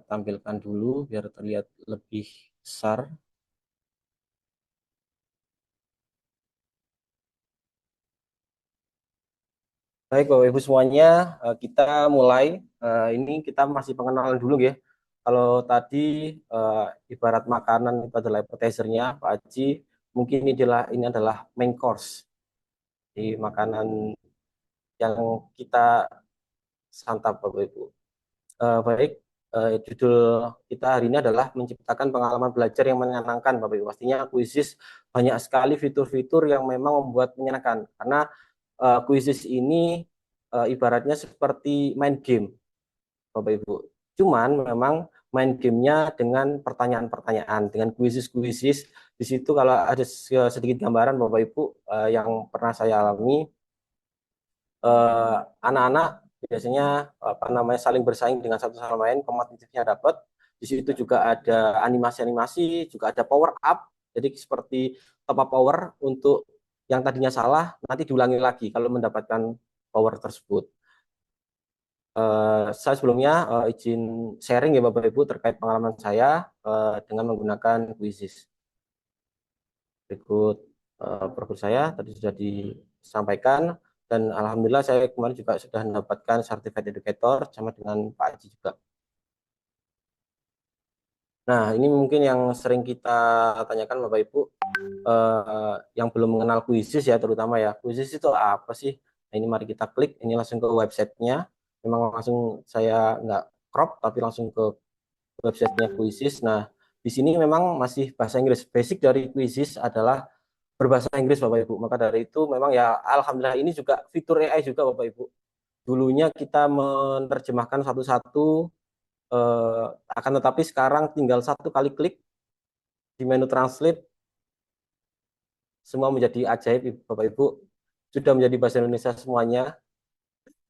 tampilkan dulu biar terlihat lebih besar. Baik Bapak Ibu semuanya, kita mulai. Ini kita masih pengenalan dulu ya. Kalau tadi ibarat makanan itu adalah appetizer-nya Pak Haji, mungkin ini adalah main course di makanan yang kita santap Bapak Ibu. Baik, judul kita hari ini adalah menciptakan pengalaman belajar yang menyenangkan Bapak Ibu. Pastinya Quizizz banyak sekali fitur-fitur yang memang membuat menyenangkan, karena Quizizz ini ibaratnya seperti main game Bapak Ibu. Cuman memang main gamenya dengan pertanyaan-pertanyaan, dengan Quizizz. Di situ kalau ada sedikit gambaran Bapak Ibu yang pernah saya alami, anak-anak biasanya saling bersaing dengan satu sama lain, kompetitifnya dapat, Di situ juga ada animasi-animasi, juga ada power up. Jadi seperti top up power untuk yang tadinya salah, nanti diulangi lagi kalau mendapatkan power tersebut. Saya sebelumnya izin sharing ya Bapak Ibu terkait pengalaman saya dengan menggunakan Quizzes. Berikut profil saya tadi sudah disampaikan, dan alhamdulillah saya kemarin juga sudah mendapatkan Certified Educator sama dengan Pak Haji juga. Nah, ini mungkin yang sering kita tanyakan Bapak Ibu, yang belum mengenal Quizzes ya, terutama ya, Quizzes itu apa sih? Nah, ini mari kita klik, ini langsung ke websitenya. Memang langsung saya nggak crop, tapi langsung ke websitenya Quizzes. Nah, di sini memang masih bahasa Inggris. Basic dari Quizzes adalah berbahasa Inggris Bapak Ibu. Maka dari itu memang ya alhamdulillah ini juga fitur AI juga Bapak Ibu. Dulunya kita menerjemahkan satu-satu, akan tetapi sekarang tinggal satu kali klik di menu translate, semua menjadi ajaib Bapak Ibu, sudah menjadi bahasa Indonesia semuanya.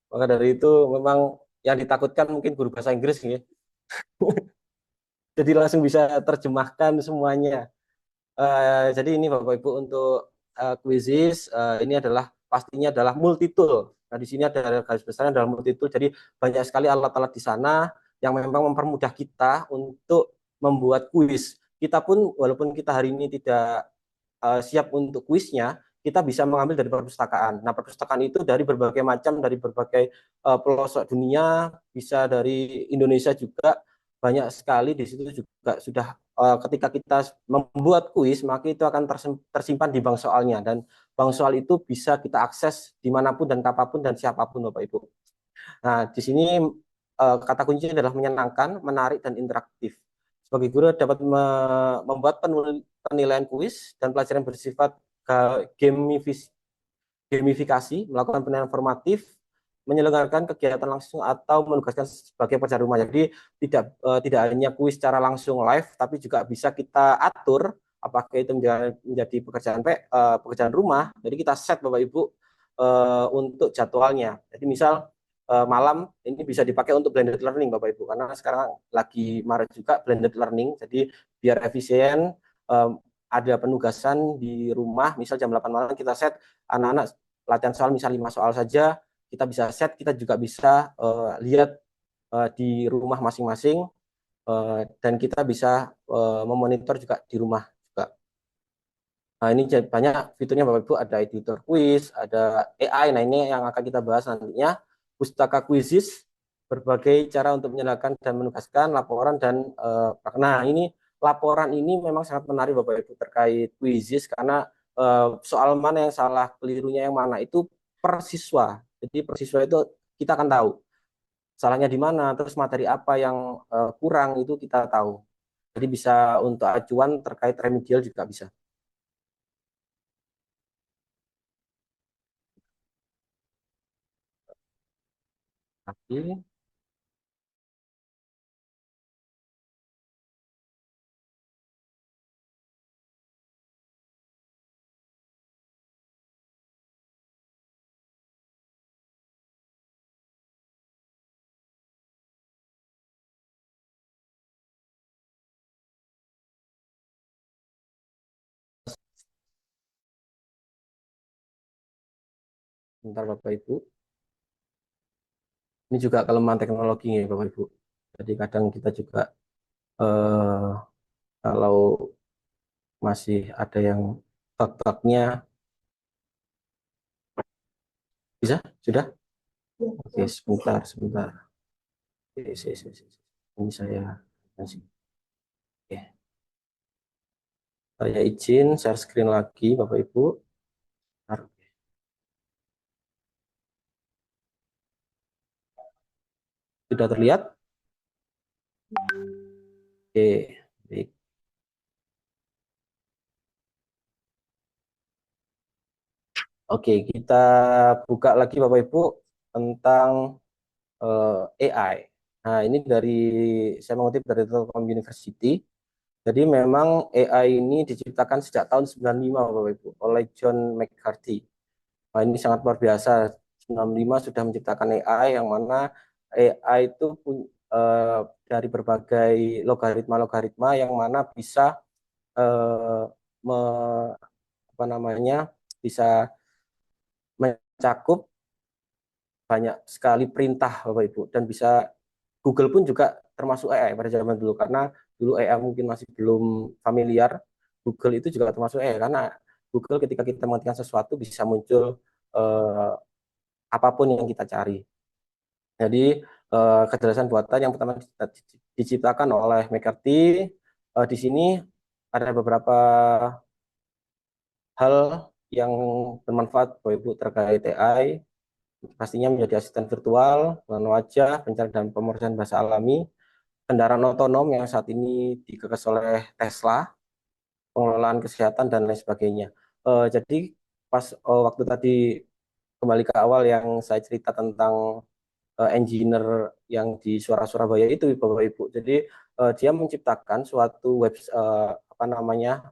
Maka dari itu memang yang ditakutkan mungkin guru bahasa Inggris ya. Jadi langsung bisa terjemahkan semuanya. Jadi ini Bapak Ibu untuk Quizzes, ini adalah pastinya adalah multitool. Nah, di sini ada garis besarnya adalah multitool. Jadi banyak sekali alat-alat di sana yang memang mempermudah kita untuk membuat kuis. Kita pun walaupun kita hari ini tidak siap untuk kuisnya, kita bisa mengambil dari perpustakaan. Nah, perpustakaan itu dari berbagai macam, dari berbagai pelosok dunia, bisa dari Indonesia juga, banyak sekali di situ juga sudah. Ketika kita membuat kuis, maka itu akan tersimpan di bank soalnya, dan bank soal itu bisa kita akses dimanapun dan kapanpun dan siapapun Bapak Ibu. Nah, di sini kata kuncinya adalah menyenangkan, menarik, dan interaktif. Sebagai guru dapat membuat penilaian kuis dan pelajaran bersifat gamifikasi, melakukan penilaian formatif, menyelenggarakan kegiatan langsung atau menugaskan sebagai pekerjaan rumah. Jadi tidak hanya kuis secara langsung live, tapi juga bisa kita atur apakah itu menjadi pekerjaan rumah. Jadi kita set Bapak Ibu untuk jadwalnya. Jadi misal malam ini bisa dipakai untuk blended learning Bapak Ibu, karena sekarang lagi marak juga blended learning. Jadi biar efisien, ada penugasan di rumah, misal jam 8 malam kita set anak-anak latihan soal misal 5 soal saja, kita bisa set, kita juga bisa lihat di rumah masing-masing, dan kita bisa memonitor juga di rumah juga. Nah, ini banyak fiturnya Bapak Ibu, ada editor quiz, ada AI. Nah, ini yang akan kita bahas nantinya. Pustaka Quizzes, berbagai cara untuk menyenangkan dan menugaskan, laporan dan nah, ini laporan ini memang sangat menarik Bapak Ibu terkait Quizzes, karena soal mana yang salah, kelirunya yang mana itu per siswa. Jadi per siswa itu kita akan tahu salahnya di mana, terus materi apa yang kurang itu kita tahu. Jadi bisa untuk acuan terkait remedial juga bisa. Oke. Bentar Bapak Ibu. Ini juga kelemahan teknologi ya Bapak Ibu. Jadi kadang kita juga kalau masih ada yang bug-bugnya, bisa? Sudah? Oke, sebentar. Oke, ini saya masih. Oke. Saya izin share screen lagi Bapak Ibu. Sudah terlihat? Oke, baik. Oke, kita buka lagi Bapak Ibu tentang AI. Nah, ini saya mengutip dari Telkom University. Jadi memang AI ini diciptakan sejak tahun 95 Bapak Ibu oleh John McCarthy. Nah, ini sangat luar biasa. 95 sudah menciptakan AI, yang mana AI itu dari berbagai logaritma-logaritma yang mana bisa apa namanya, bisa mencakup banyak sekali perintah Bapak Ibu, dan bisa Google pun juga termasuk AI pada zaman dulu, karena dulu AI mungkin masih belum familiar. Google itu juga termasuk AI, karena Google ketika kita mengetikkan sesuatu bisa muncul apapun yang kita cari. Jadi kecerdasan buatan yang pertama diciptakan oleh McCarthy. Di sini ada beberapa hal yang bermanfaat Bapak Ibu terkait AI. Pastinya menjadi asisten virtual, pengenal wajah, pencarian dan pemrosesan bahasa alami, kendaraan otonom yang saat ini digagas oleh Tesla, pengelolaan kesehatan dan lain sebagainya. Jadi pas waktu tadi kembali ke awal yang saya cerita tentang engineer yang di Suara Surabaya itu Bapak Ibu. Jadi dia menciptakan suatu web apa namanya,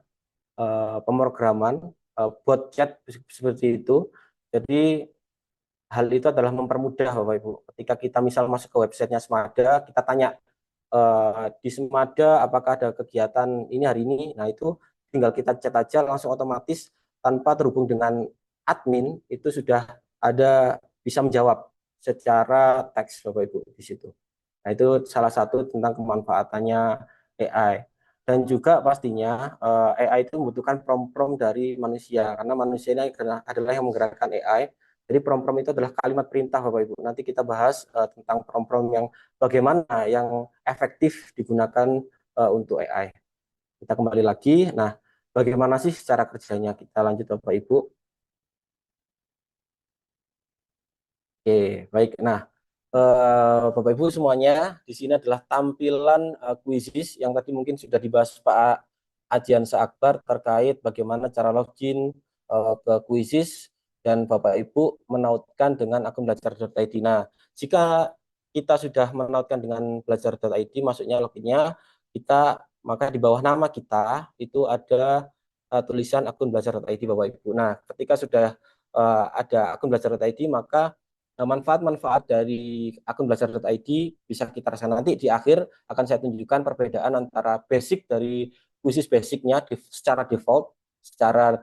pemrograman bot chat seperti itu. Jadi hal itu adalah mempermudah Bapak Ibu. Ketika kita misal masuk ke websitenya Semada, kita tanya di Semada apakah ada kegiatan ini hari ini. Nah itu tinggal kita chat aja langsung otomatis tanpa terhubung dengan admin, itu sudah ada bisa menjawab secara teks Bapak Ibu di situ. Nah itu salah satu tentang kemanfaatannya AI. Dan juga pastinya AI itu membutuhkan prompt-prompt dari manusia, karena manusia ini adalah yang menggerakkan AI. Jadi prompt-prompt itu adalah kalimat perintah Bapak Ibu. Nanti kita bahas tentang prompt-prompt yang bagaimana yang efektif digunakan untuk AI. Kita kembali lagi. Nah, bagaimana sih cara kerjanya? Kita lanjut Bapak Ibu. Oke, baik. Nah, Bapak Ibu semuanya, di sini adalah tampilan kuisis yang tadi mungkin sudah dibahas Pak Adhian Akbar terkait bagaimana cara login ke kuisis, dan Bapak Ibu menautkan dengan akun belajar.id. Nah, jika kita sudah menautkan dengan belajar.id, maksudnya loginnya kita, maka di bawah nama kita itu ada tulisan akun belajar.id Bapak Ibu. Nah, ketika sudah ada akun belajar.id, maka manfaat-manfaat dari akun belajar.id bisa kita rasakan. Nanti di akhir akan saya tunjukkan perbedaan antara basic dari kuisis basicnya secara default, secara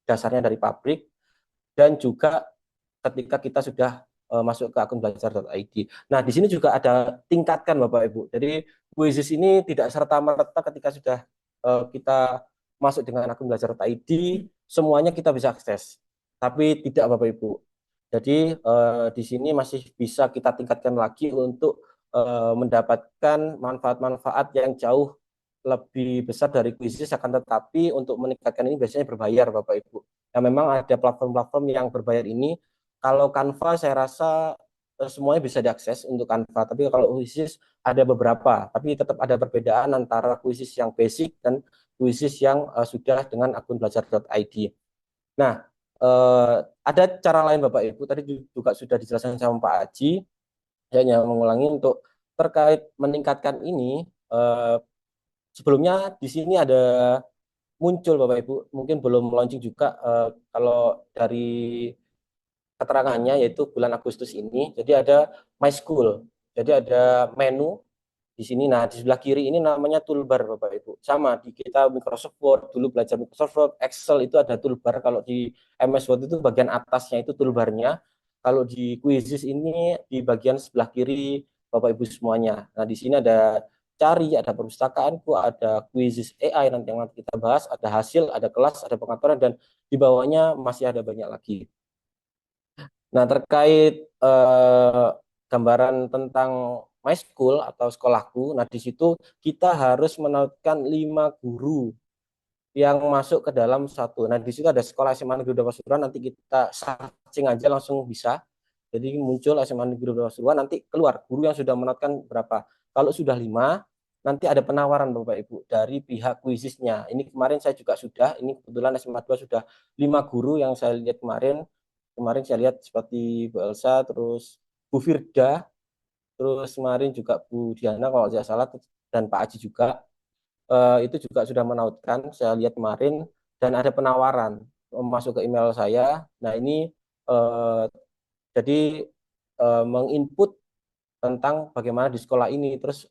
dasarnya dari pabrik, dan juga ketika kita sudah masuk ke akun belajar.id. Nah, di sini juga ada tingkatkan Bapak Ibu. Jadi kuisis ini tidak serta-merta ketika sudah kita masuk dengan akun belajar.id semuanya kita bisa akses. Tapi tidak Bapak Ibu. Jadi di sini masih bisa kita tingkatkan lagi untuk mendapatkan manfaat-manfaat yang jauh lebih besar dari kuisis, akan tetapi untuk meningkatkan ini biasanya berbayar Bapak Ibu. Ya memang ada platform-platform yang berbayar ini. Kalau Canva saya rasa semuanya bisa diakses untuk Canva, tapi kalau kuisis ada beberapa, tapi tetap ada perbedaan antara kuisis yang basic dan kuisis yang sudah dengan akun belajar.id. Nah, ada cara lain Bapak Ibu, tadi juga sudah dijelaskan sama Pak Aji, saya hanya mengulangi untuk terkait meningkatkan ini. Sebelumnya di sini ada muncul Bapak Ibu, mungkin belum launching juga kalau dari keterangannya, yaitu bulan Agustus ini. Jadi ada My School, jadi ada menu di sini. Nah, di sebelah kiri ini namanya toolbar Bapak Ibu. Sama di kita Microsoft Word, dulu belajar Microsoft Word, Excel itu ada toolbar. Kalau di MS Word itu bagian atasnya itu toolbarnya. Kalau di Quizzes ini di bagian sebelah kiri Bapak Ibu semuanya. Nah, di sini ada cari, ada perpustakaanku, ada Quizzes AI nanti yang nanti kita bahas, ada hasil, ada kelas, ada pengaturan, dan di bawahnya masih ada banyak lagi. Nah, terkait gambaran tentang My School atau sekolahku, nah di situ kita harus menautkan 5 guru yang masuk ke dalam satu. Nah, di situ ada sekolah SMA Negeri 2 Pasuruan, nanti kita searching aja langsung bisa. Jadi muncul SMA Negeri 2 Pasuruan, nanti keluar guru yang sudah menautkan berapa. Kalau sudah 5, nanti ada penawaran Bapak Ibu dari pihak kuisisnya. Ini kemarin saya juga sudah, ini kebetulan SMA 2 sudah 5 guru yang saya lihat kemarin. Kemarin saya lihat seperti Bu Elsa, terus Bu Firda, terus kemarin juga Bu Diana kalau tidak salah, dan Pak Aji juga. Itu juga sudah menautkan, saya lihat kemarin, dan ada penawaran masuk ke email saya. Nah ini jadi menginput tentang bagaimana di sekolah ini, terus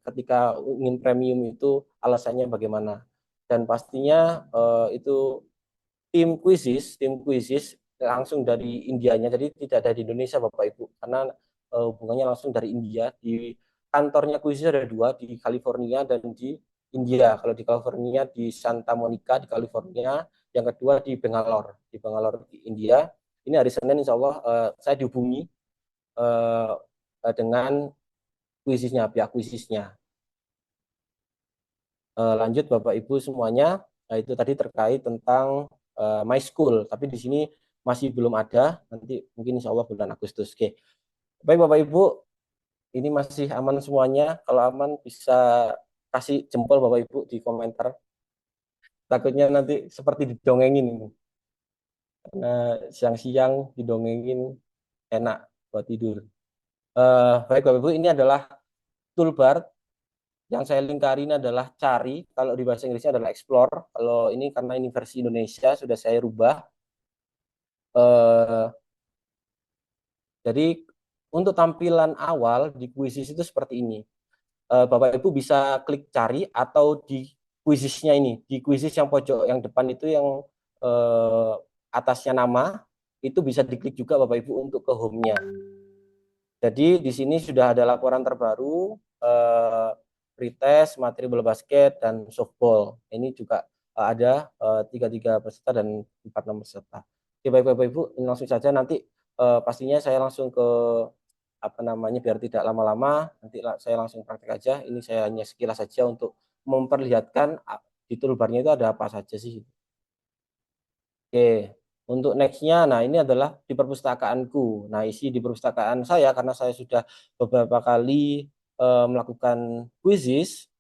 ketika ingin premium itu alasannya bagaimana. Dan pastinya itu tim kuisis langsung dari Indianya, jadi tidak ada di Indonesia Bapak Ibu, karena hubungannya langsung dari India. Di kantornya kuisis ada dua, di California dan di India. Kalau di California di Santa Monica di California, yang kedua di Bangalore di India. Ini hari Senin insya Allah saya dihubungi dengan pihak kuisisnya. Lanjut Bapak Ibu semuanya, nah itu tadi terkait tentang My School, tapi di sini masih belum ada, nanti mungkin insya Allah bulan Agustus. Oke, baik Bapak Ibu, ini masih aman semuanya. Kalau aman bisa kasih jempol Bapak Ibu di komentar. Takutnya nanti seperti didongengin ini. Karena siang-siang didongengin enak buat tidur. Baik Bapak Ibu, ini adalah toolbar. Yang saya lingkari ini adalah cari, kalau di bahasa Inggrisnya adalah explore. Kalau ini karena ini versi Indonesia sudah saya rubah. Jadi untuk tampilan awal di Quizzes itu seperti ini. Bapak Ibu bisa klik cari atau di Quizzesnya ini, di Quizzes yang pojok yang depan itu yang atasnya nama, itu bisa diklik juga Bapak Ibu untuk ke home-nya. Jadi di sini sudah ada laporan terbaru, pretest, materi bola basket, dan softball. Ini juga ada 33 peserta dan 46 peserta. Oke, baik Bapak Ibu, ini langsung saja nanti pastinya saya langsung ke apa namanya biar tidak lama-lama, nanti saya langsung praktek aja. Ini saya hanya sekilas saja untuk memperlihatkan di toolbarnya itu ada apa saja sih. Oke, untuk nextnya, nah ini adalah di perpustakaanku. Nah, isi di perpustakaan saya karena saya sudah beberapa kali melakukan quizzes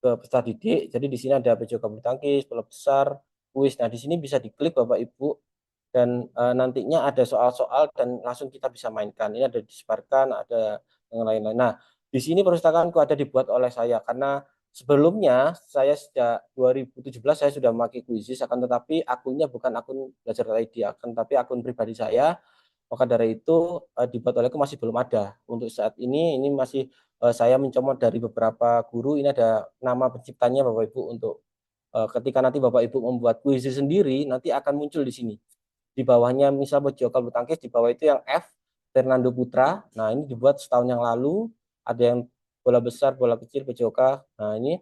ke peserta didik. Jadi di sini ada PJOK bulu tangkis, bola besar, kuis. Nah, di sini bisa diklik Bapak Ibu dan nantinya ada soal-soal dan langsung kita bisa mainkan. Ini ada disebarkan, ada yang lain-lain. Nah, di sini perpustakaanku ada dibuat oleh saya karena sebelumnya saya sejak 2017 saya sudah memakai Quizzes, akan tetapi akunnya bukan akun belajar.id, akan tapi akun pribadi saya. Maka dari itu dibuat olehku masih belum ada. Untuk saat ini masih saya mencomot dari beberapa guru. Ini ada nama penciptanya Bapak Ibu untuk ketika nanti Bapak Ibu membuat Quizzes sendiri nanti akan muncul di sini. Di bawahnya misal PJOK bulu tangkis, di bawah itu yang F Fernando Putra. Nah, ini dibuat setahun yang lalu. Ada yang bola besar, bola kecil PJOK. Nah, ini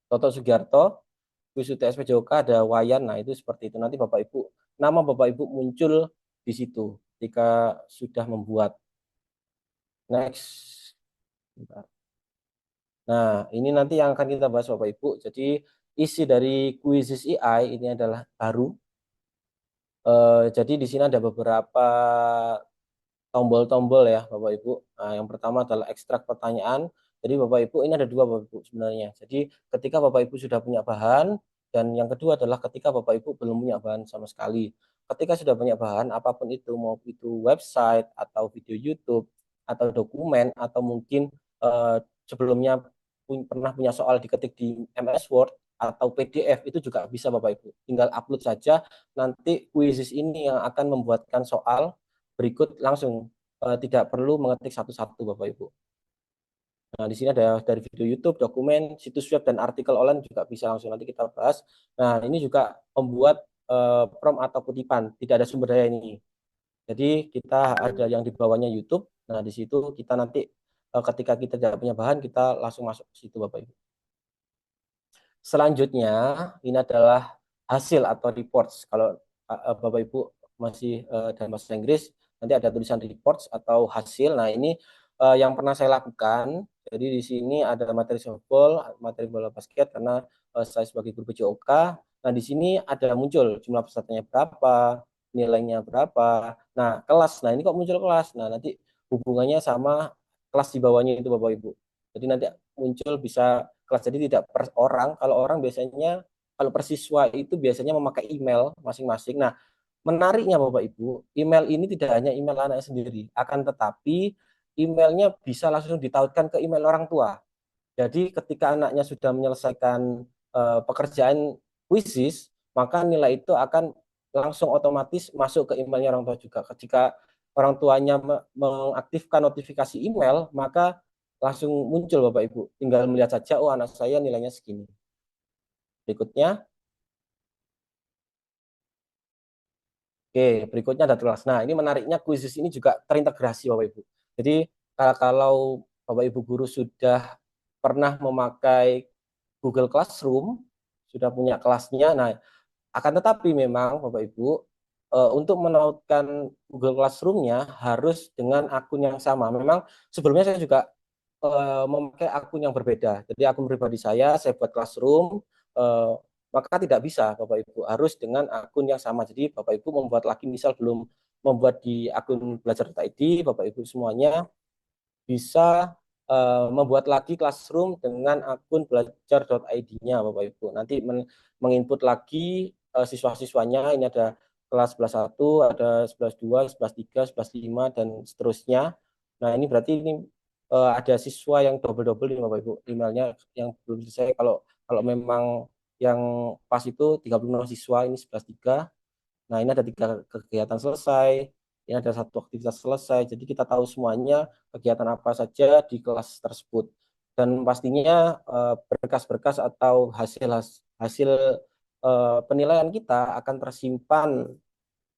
Toto Sugiarto, kuis UTS PJOK, ada Wayan. Nah, itu seperti itu. Nanti Bapak Ibu, nama Bapak Ibu muncul di situ ketika sudah membuat. Next. Nah, ini nanti yang akan kita bahas Bapak Ibu. Jadi, isi dari Quizzes AI ini adalah baru. Jadi di sini ada beberapa tombol-tombol ya Bapak Ibu. Nah, yang pertama adalah ekstrak pertanyaan. Jadi Bapak Ibu ini ada dua Bapak Ibu sebenarnya. Jadi ketika Bapak Ibu sudah punya bahan, dan yang kedua adalah ketika Bapak Ibu belum punya bahan sama sekali. Ketika sudah punya bahan, apapun itu, mau itu website atau video YouTube atau dokumen atau mungkin sebelumnya pernah punya soal diketik di MS Word atau PDF, itu juga bisa Bapak Ibu. Tinggal upload saja, nanti Quizzes ini yang akan membuatkan soal berikut langsung, tidak perlu mengetik satu-satu Bapak Ibu. Nah, di sini ada dari video YouTube, dokumen, situs web, dan artikel online juga bisa langsung nanti kita bahas. Nah, ini juga membuat prompt atau kutipan, tidak ada sumber daya ini. Jadi kita ada yang di bawahnya YouTube. Nah, di situ kita nanti ketika kita tidak punya bahan, kita langsung masuk ke situ Bapak Ibu. Selanjutnya, ini adalah hasil atau reports. Kalau Bapak Ibu masih dalam bahasa Inggris, nanti ada tulisan reports atau hasil. Nah, ini yang pernah saya lakukan. Jadi di sini ada materi softball, materi bola basket karena saya sebagai guru PJOK. Nah, di sini ada muncul jumlah pesertanya berapa, nilainya berapa. Nah, kelas. Nah, ini kok muncul kelas. Nah, nanti hubungannya sama kelas di bawahnya itu Bapak Ibu. Jadi nanti muncul bisa kelas, jadi tidak per orang. Kalau orang biasanya, kalau per siswa itu biasanya memakai email masing-masing. Nah, menariknya Bapak Ibu, email ini tidak hanya email anak sendiri, akan tetapi emailnya bisa langsung ditautkan ke email orang tua. Jadi ketika anaknya sudah menyelesaikan pekerjaan quizzes, maka nilai itu akan langsung otomatis masuk ke emailnya orang tua juga. Ketika orang tuanya mengaktifkan notifikasi email, maka langsung muncul Bapak Ibu. Tinggal melihat saja, oh anak saya nilainya segini. Berikutnya. Oke, berikutnya ada kelas. Nah, ini menariknya kuisis ini juga terintegrasi Bapak Ibu. Jadi kalau Bapak Ibu guru sudah pernah memakai Google Classroom, sudah punya kelasnya, nah akan tetapi memang Bapak Ibu untuk menautkan Google Classroom-nya harus dengan akun yang sama. Memang sebelumnya saya juga memakai akun yang berbeda. Jadi akun pribadi saya buat Classroom, maka tidak bisa Bapak Ibu, harus dengan akun yang sama. Jadi Bapak Ibu membuat lagi, misal belum membuat di akun belajar.id, Bapak Ibu semuanya bisa membuat lagi Classroom dengan akun belajar.id-nya Bapak Ibu. Nanti menginput lagi siswa-siswanya, ini ada kelas 11.1, ada 11.2, 11.3, 11.5 dan seterusnya. Nah, ini berarti ini ada siswa yang double-double nih Bapak Ibu. Emailnya yang belum selesai, kalau memang yang pas itu 36 siswa, ini 11.3. Nah, ini ada 3 kegiatan selesai, ini ada 1 aktivitas selesai. Jadi kita tahu semuanya kegiatan apa saja di kelas tersebut. Dan pastinya berkas-berkas atau hasil penilaian kita akan tersimpan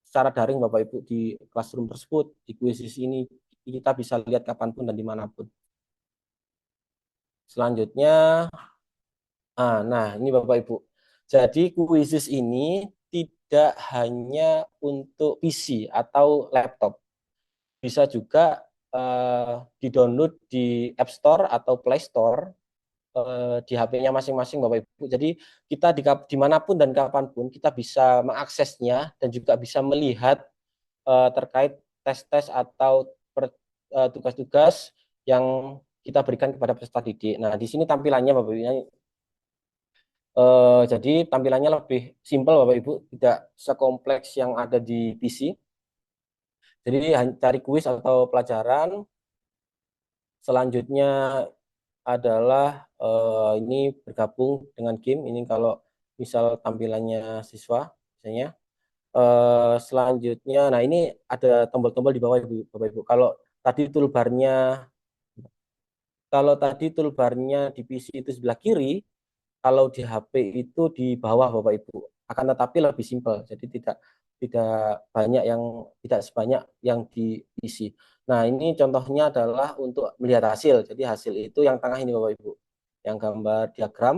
secara daring Bapak Ibu di Classroom tersebut. Di kuisis ini kita bisa lihat kapanpun dan dimanapun. Selanjutnya, nah ini Bapak Ibu. Jadi kuisis ini tidak hanya untuk PC atau laptop, bisa juga di-download di App Store atau Play Store di HP-nya masing-masing Bapak Ibu. Jadi kita dimanapun dan kapanpun kita bisa mengaksesnya dan juga bisa melihat terkait tes-tes atau tugas-tugas yang kita berikan kepada peserta didik. Nah, di sini tampilannya Bapak Ibu. Jadi tampilannya lebih simpel Bapak Ibu, tidak sekompleks yang ada di PC. Jadi cari kuis atau pelajaran. Selanjutnya adalah ini bergabung dengan game. Ini kalau misal tampilannya siswa misalnya. Selanjutnya, nah ini ada tombol-tombol di bawah Bapak Ibu. Kalau tadi toolbarnya di PC itu sebelah kiri, kalau di HP itu di bawah Bapak Ibu. Akan tetapi lebih simpel. Jadi tidak sebanyak yang di PC. Nah, ini contohnya adalah untuk melihat hasil. Jadi hasil itu yang tengah ini Bapak Ibu. Yang gambar diagram.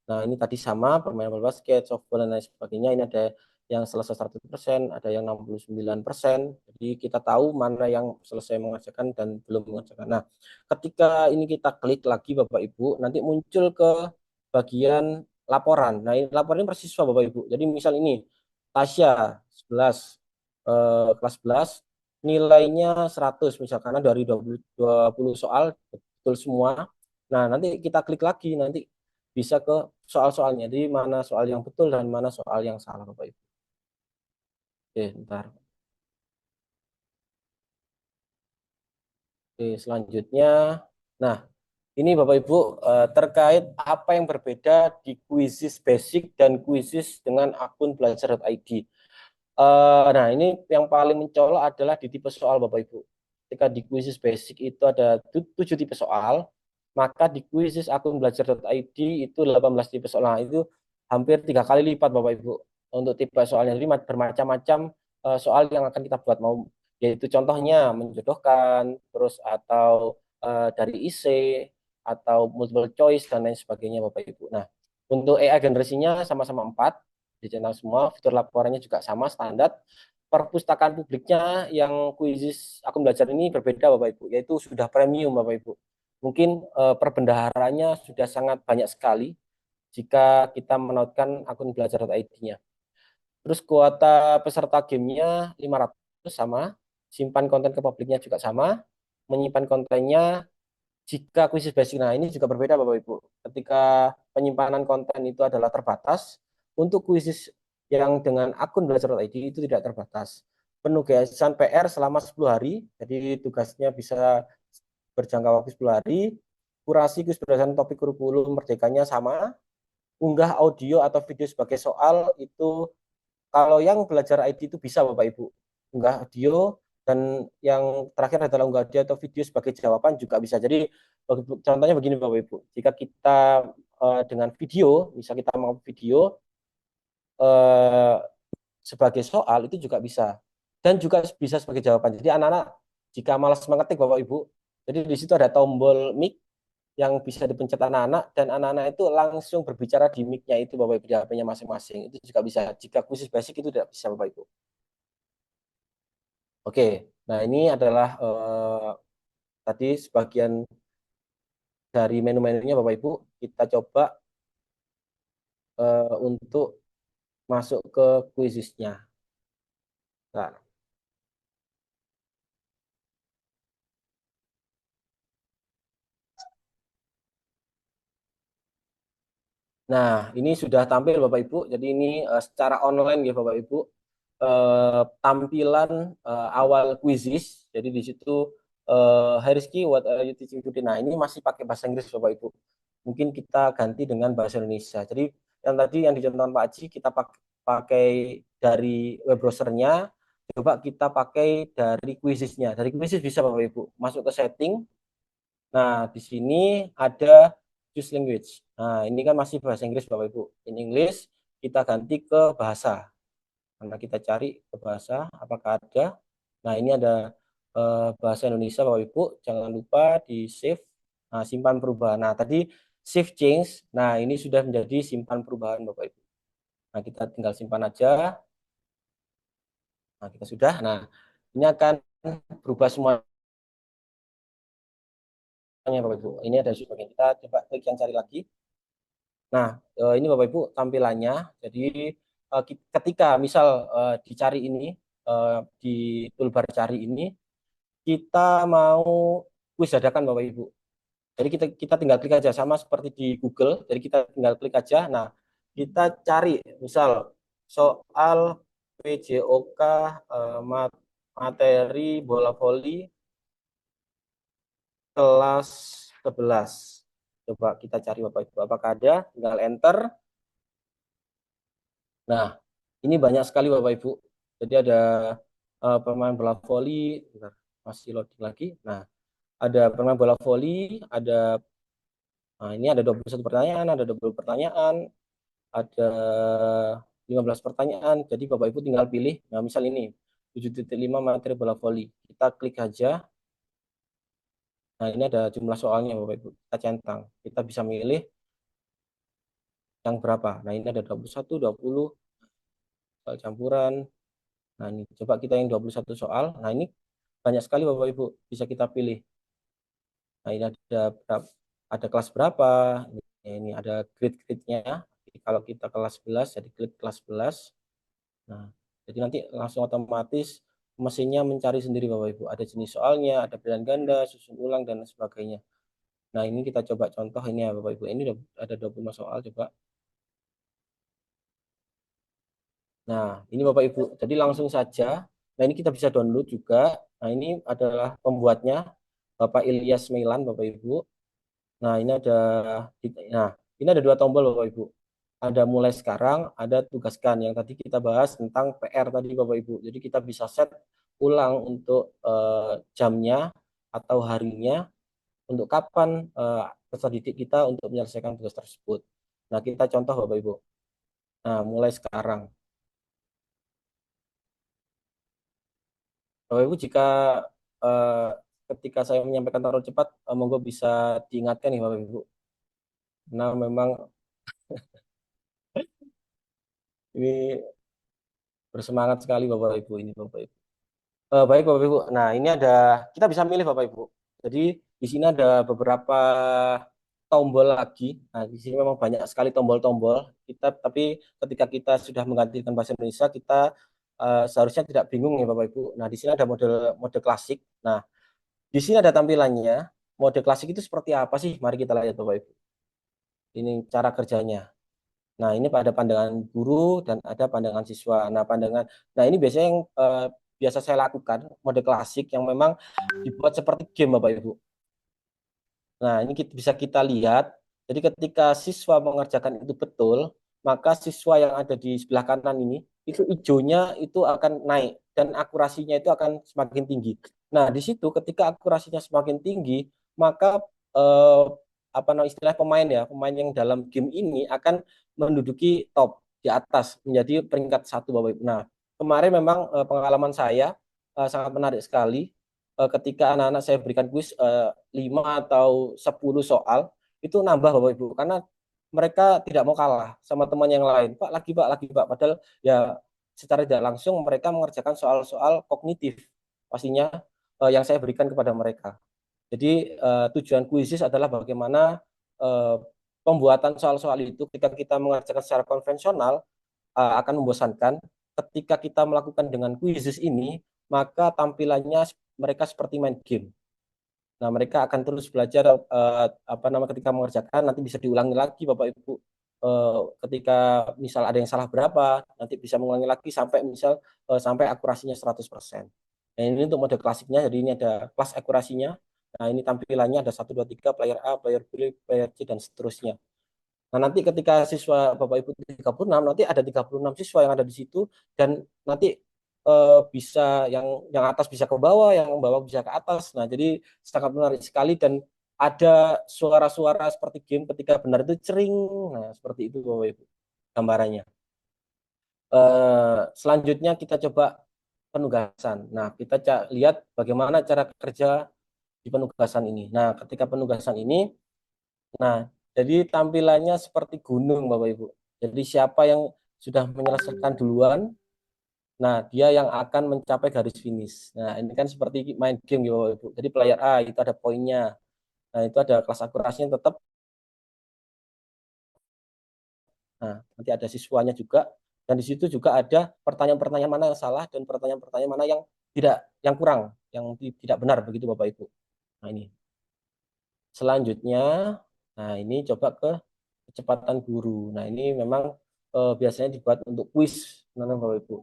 Nah, ini tadi sama permainan bola basket, softball dan lain sebagainya. Ini ada yang selesai 100%, ada yang 69%. Jadi kita tahu mana yang selesai mengerjakan dan belum mengerjakan. Nah, ketika ini kita klik lagi Bapak Ibu, nanti muncul ke bagian laporan. Nah, ini laporan ini persiswa Bapak Ibu. Jadi misal ini Tasya 11 kelas 11 nilainya 100 misalkan, karena dari 20 soal betul semua. Nah, nanti kita klik lagi, nanti bisa ke soal-soalnya. Jadi mana soal yang betul dan mana soal yang salah Bapak Ibu. Oke, bentar. Oke, selanjutnya. Nah, ini Bapak Ibu terkait apa yang berbeda di kuisis basic dan kuisis dengan akun belajar.id. Nah, ini yang paling mencolok adalah di tipe soal Bapak Ibu. Ketika di kuisis basic itu ada 7 tipe soal, maka di kuisis akun belajar.id itu 18 tipe soal. Nah, itu hampir 3 kali lipat Bapak Ibu untuk tipe soalnya. Jadi bermacam-macam soal yang akan kita buat, mau yaitu contohnya menjodohkan, terus atau dari IC atau multiple choice dan lain sebagainya Bapak Ibu. Nah, untuk AI generasinya sama-sama 4 di channel semua, fitur laporannya juga sama standar. Perpustakaan publiknya yang kuisis akun belajar ini berbeda Bapak Ibu, yaitu sudah premium Bapak Ibu. Mungkin perbendaharanya sudah sangat banyak sekali jika kita menautkan akun belajar.id-nya. Terus kuota peserta gamenya 500 sama, simpan konten ke publiknya juga sama, menyimpan kontennya jika kuisis basic. Nah, ini juga berbeda Bapak Ibu. Ketika penyimpanan konten itu adalah terbatas, untuk kuisis yang dengan akun belajar.id itu tidak terbatas. Penugasan PR selama 10 hari, jadi tugasnya bisa berjangka waktu 10 hari. Kurasi kuis berdasarkan topik kurikulum merdekanya sama. Unggah audio atau video sebagai soal itu kalau yang belajar ID itu bisa Bapak Ibu. Unggah audio Dan yang terakhir adalah unggah audio atau video sebagai jawaban juga bisa. Jadi contohnya begini Bapak Ibu, jika kita dengan video, misal kita mau video sebagai soal itu juga bisa, dan juga bisa sebagai jawaban. Jadi anak-anak jika malas mengetik Bapak Ibu, jadi di situ ada tombol mic yang bisa dipencet anak-anak, dan anak-anak itu langsung berbicara di mic-nya itu Bapak Ibu, di HP-nya masing-masing. Itu juga bisa. Jika khusus basic itu tidak bisa Bapak Ibu. Oke, nah ini adalah tadi sebagian dari menu-menunya Bapak Ibu. Kita coba untuk masuk ke kuisisnya. Nah, Nah, ini sudah tampil Bapak Ibu. Jadi ini secara online ya Bapak Ibu. Tampilan awal quizzes. Jadi di situ Hi Rizky, what are you teaching today? Nah, ini masih pakai bahasa Inggris Bapak Ibu. Mungkin kita ganti dengan bahasa Indonesia. Jadi yang tadi yang dicontohkan Pak Haji kita pakai dari web browsernya. Coba kita pakai dari quizesnya. Dari quizzes bisa Bapak Ibu. Masuk ke setting. Nah, di sini ada choose language. Nah, ini kan masih bahasa Inggris Bapak Ibu. In English, kita ganti ke bahasa. Karena kita cari ke bahasa, apakah ada. Nah, ini ada bahasa Indonesia Bapak Ibu. Jangan lupa di save. Nah, simpan perubahan. Nah, tadi save change. Nah, ini sudah menjadi simpan perubahan Bapak Ibu. Nah, kita tinggal simpan aja. Nah, kita sudah. Nah, ini akan berubah semuanya Bapak Ibu. Ini ada sebagian, kita coba klik yang cari lagi. Nah, ini Bapak Ibu tampilannya. Jadi ketika misal dicari ini di toolbar cari ini, kita mau kuis dadakan Bapak Ibu. Jadi kita tinggal klik aja, sama seperti di Google. Jadi kita tinggal klik aja. Nah, kita cari misal soal PJOK materi bola voli kelas 11. Coba kita cari Bapak Ibu, apakah ada? Tinggal enter. Nah, ini banyak sekali Bapak Ibu. Jadi ada pemain bola voli, masih loading lagi. Nah, ada pemain bola voli, ini ada 21 pertanyaan, ada 20 pertanyaan, ada 15 pertanyaan. Jadi Bapak Ibu tinggal pilih. Nah, misal ini 7.5 materi bola voli. Kita klik aja. Nah, ini ada jumlah soalnya Bapak Ibu. Kita centang. Kita bisa milih yang berapa. Nah, ini ada 21, 20 soal campuran. Nah, ini coba kita yang 21 soal. Nah, ini banyak sekali Bapak Ibu, bisa kita pilih. Nah, ini ada kelas berapa? Ini ada grade-grade-nya. Kalau kita kelas 11, jadi klik kelas 11. Nah, jadi nanti langsung otomatis mesinnya mencari sendiri Bapak Ibu. Ada jenis soalnya, ada pilihan ganda, susun ulang, dan sebagainya. Nah, ini kita coba contoh ini ya Bapak Ibu. Ini ada 25 soal, coba. Nah, ini Bapak Ibu. Jadi langsung saja. Nah, ini kita bisa download juga. Nah, ini adalah pembuatnya Bapak Ilyas Meilan, Bapak Ibu. Nah, ini ada dua tombol Bapak Ibu. Ada mulai sekarang, ada tugaskan. Yang tadi kita bahas tentang PR tadi Bapak Ibu. Jadi kita bisa set ulang untuk jamnya atau harinya, untuk kapan peserta didik kita untuk menyelesaikan tugas tersebut. Nah, kita contoh Bapak Ibu. Nah, mulai sekarang. Bapak Ibu, jika ketika saya menyampaikan terlalu cepat, monggo bisa diingatkan nih Bapak Ibu. Nah, memang ini bersemangat sekali Bapak Ibu ini Bapak Ibu. Baik Bapak Ibu. Nah, ini kita bisa milih Bapak Ibu. Jadi di sini ada beberapa tombol lagi. Nah, di sini memang banyak sekali tombol-tombol. Tapi ketika kita sudah menggantikan bahasa Indonesia, kita seharusnya tidak bingung ya Bapak Ibu. Nah, di sini ada mode klasik. Nah, di sini ada tampilannya. Mode klasik itu seperti apa sih? Mari kita lihat Bapak Ibu. Ini cara kerjanya. Nah, ini pada pandangan guru dan ada pandangan siswa. Nah ini biasanya yang biasa saya lakukan, mode klasik yang memang dibuat seperti game Bapak Ibu. Nah, ini bisa kita lihat. Jadi ketika siswa mengerjakan itu betul, maka siswa yang ada di sebelah kanan ini, itu hijaunya itu akan naik dan akurasinya itu akan semakin tinggi. Nah, di situ ketika akurasinya semakin tinggi, maka eh, apa namanya istilah pemain yang dalam game ini akan menduduki top di atas menjadi peringkat satu Bapak Ibu. Nah, kemarin memang pengalaman saya sangat menarik sekali ketika anak-anak saya berikan kuis 5 atau 10 soal itu nambah Bapak Ibu karena mereka tidak mau kalah sama teman yang lain. Pak, lagi Pak. Padahal ya secara tidak langsung mereka mengerjakan soal-soal kognitif pastinya yang saya berikan kepada mereka. Jadi tujuan kuisis adalah bagaimana uh, pembuatan soal-soal itu ketika kita mengerjakan secara konvensional akan membosankan. Ketika kita melakukan dengan kuisis ini, maka tampilannya mereka seperti main game. Nah, mereka akan terus belajar apa nama ketika mengerjakan nanti bisa diulangi lagi Bapak Ibu. Ketika misal ada yang salah berapa, nanti bisa mengulangi lagi sampai misal sampai akurasinya 100%. Nah, ini untuk mode klasiknya, jadi ini ada kelas akurasinya. Nah, ini tampilannya ada 1 2 3 player A, player B, player C dan seterusnya. Nah, nanti ketika siswa Bapak Ibu 36, nanti ada 36 siswa yang ada di situ dan nanti bisa yang atas bisa ke bawah, yang bawah bisa ke atas. Nah, jadi sangat menarik sekali dan ada suara-suara seperti game ketika benar itu cering. Nah, seperti itu Bapak Ibu gambarannya. Selanjutnya kita coba penugasan. Nah, kita lihat bagaimana cara kerja di penugasan ini. Nah, ketika penugasan ini, nah, jadi tampilannya seperti gunung Bapak Ibu. Jadi siapa yang sudah menyelesaikan duluan, nah, dia yang akan mencapai garis finish. Nah, ini kan seperti main game ya Bapak Ibu. Jadi player A itu ada poinnya. Nah, itu ada kelas akurasinya tetap. Nah, nanti ada siswanya juga. Dan di situ juga ada pertanyaan-pertanyaan mana yang salah dan pertanyaan-pertanyaan mana yang tidak, yang kurang, yang tidak benar begitu Bapak Ibu. Nah, ini. Selanjutnya, nah ini coba ke kecepatan guru. Nah, ini memang biasanya dibuat untuk kuis, Bapak Ibu.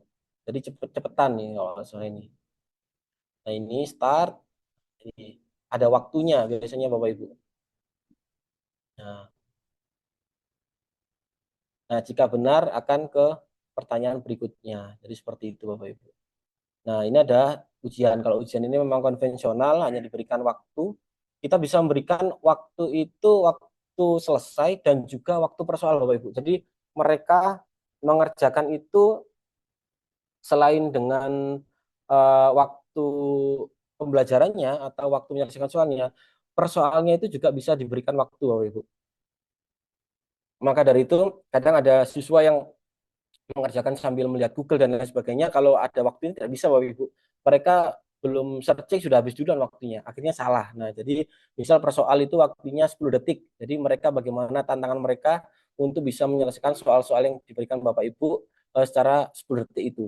Jadi cepet-cepetan nih kalau soal ini. Nah, ini start. Jadi ada waktunya biasanya Bapak Ibu. Nah, jika benar akan ke pertanyaan berikutnya. Jadi seperti itu Bapak Ibu. Nah, ini ada ujian. Kalau ujian ini memang konvensional, hanya diberikan waktu. Kita bisa memberikan waktu itu waktu selesai dan juga waktu persoalan Bapak Ibu. Jadi mereka mengerjakan itu selain dengan waktu pembelajarannya atau waktu menyelesaikan soalnya, persoalannya itu juga bisa diberikan waktu Bapak Ibu. Maka dari itu kadang ada siswa yang mengerjakan sambil melihat Google dan lain sebagainya. Kalau ada waktu ini tidak bisa Bapak Ibu. Mereka belum searching sudah habis duluan waktunya. Akhirnya salah. Nah, jadi misal persoal itu waktunya 10 detik. Jadi mereka bagaimana tantangan mereka untuk bisa menyelesaikan soal-soal yang diberikan Bapak Ibu secara 10 detik itu.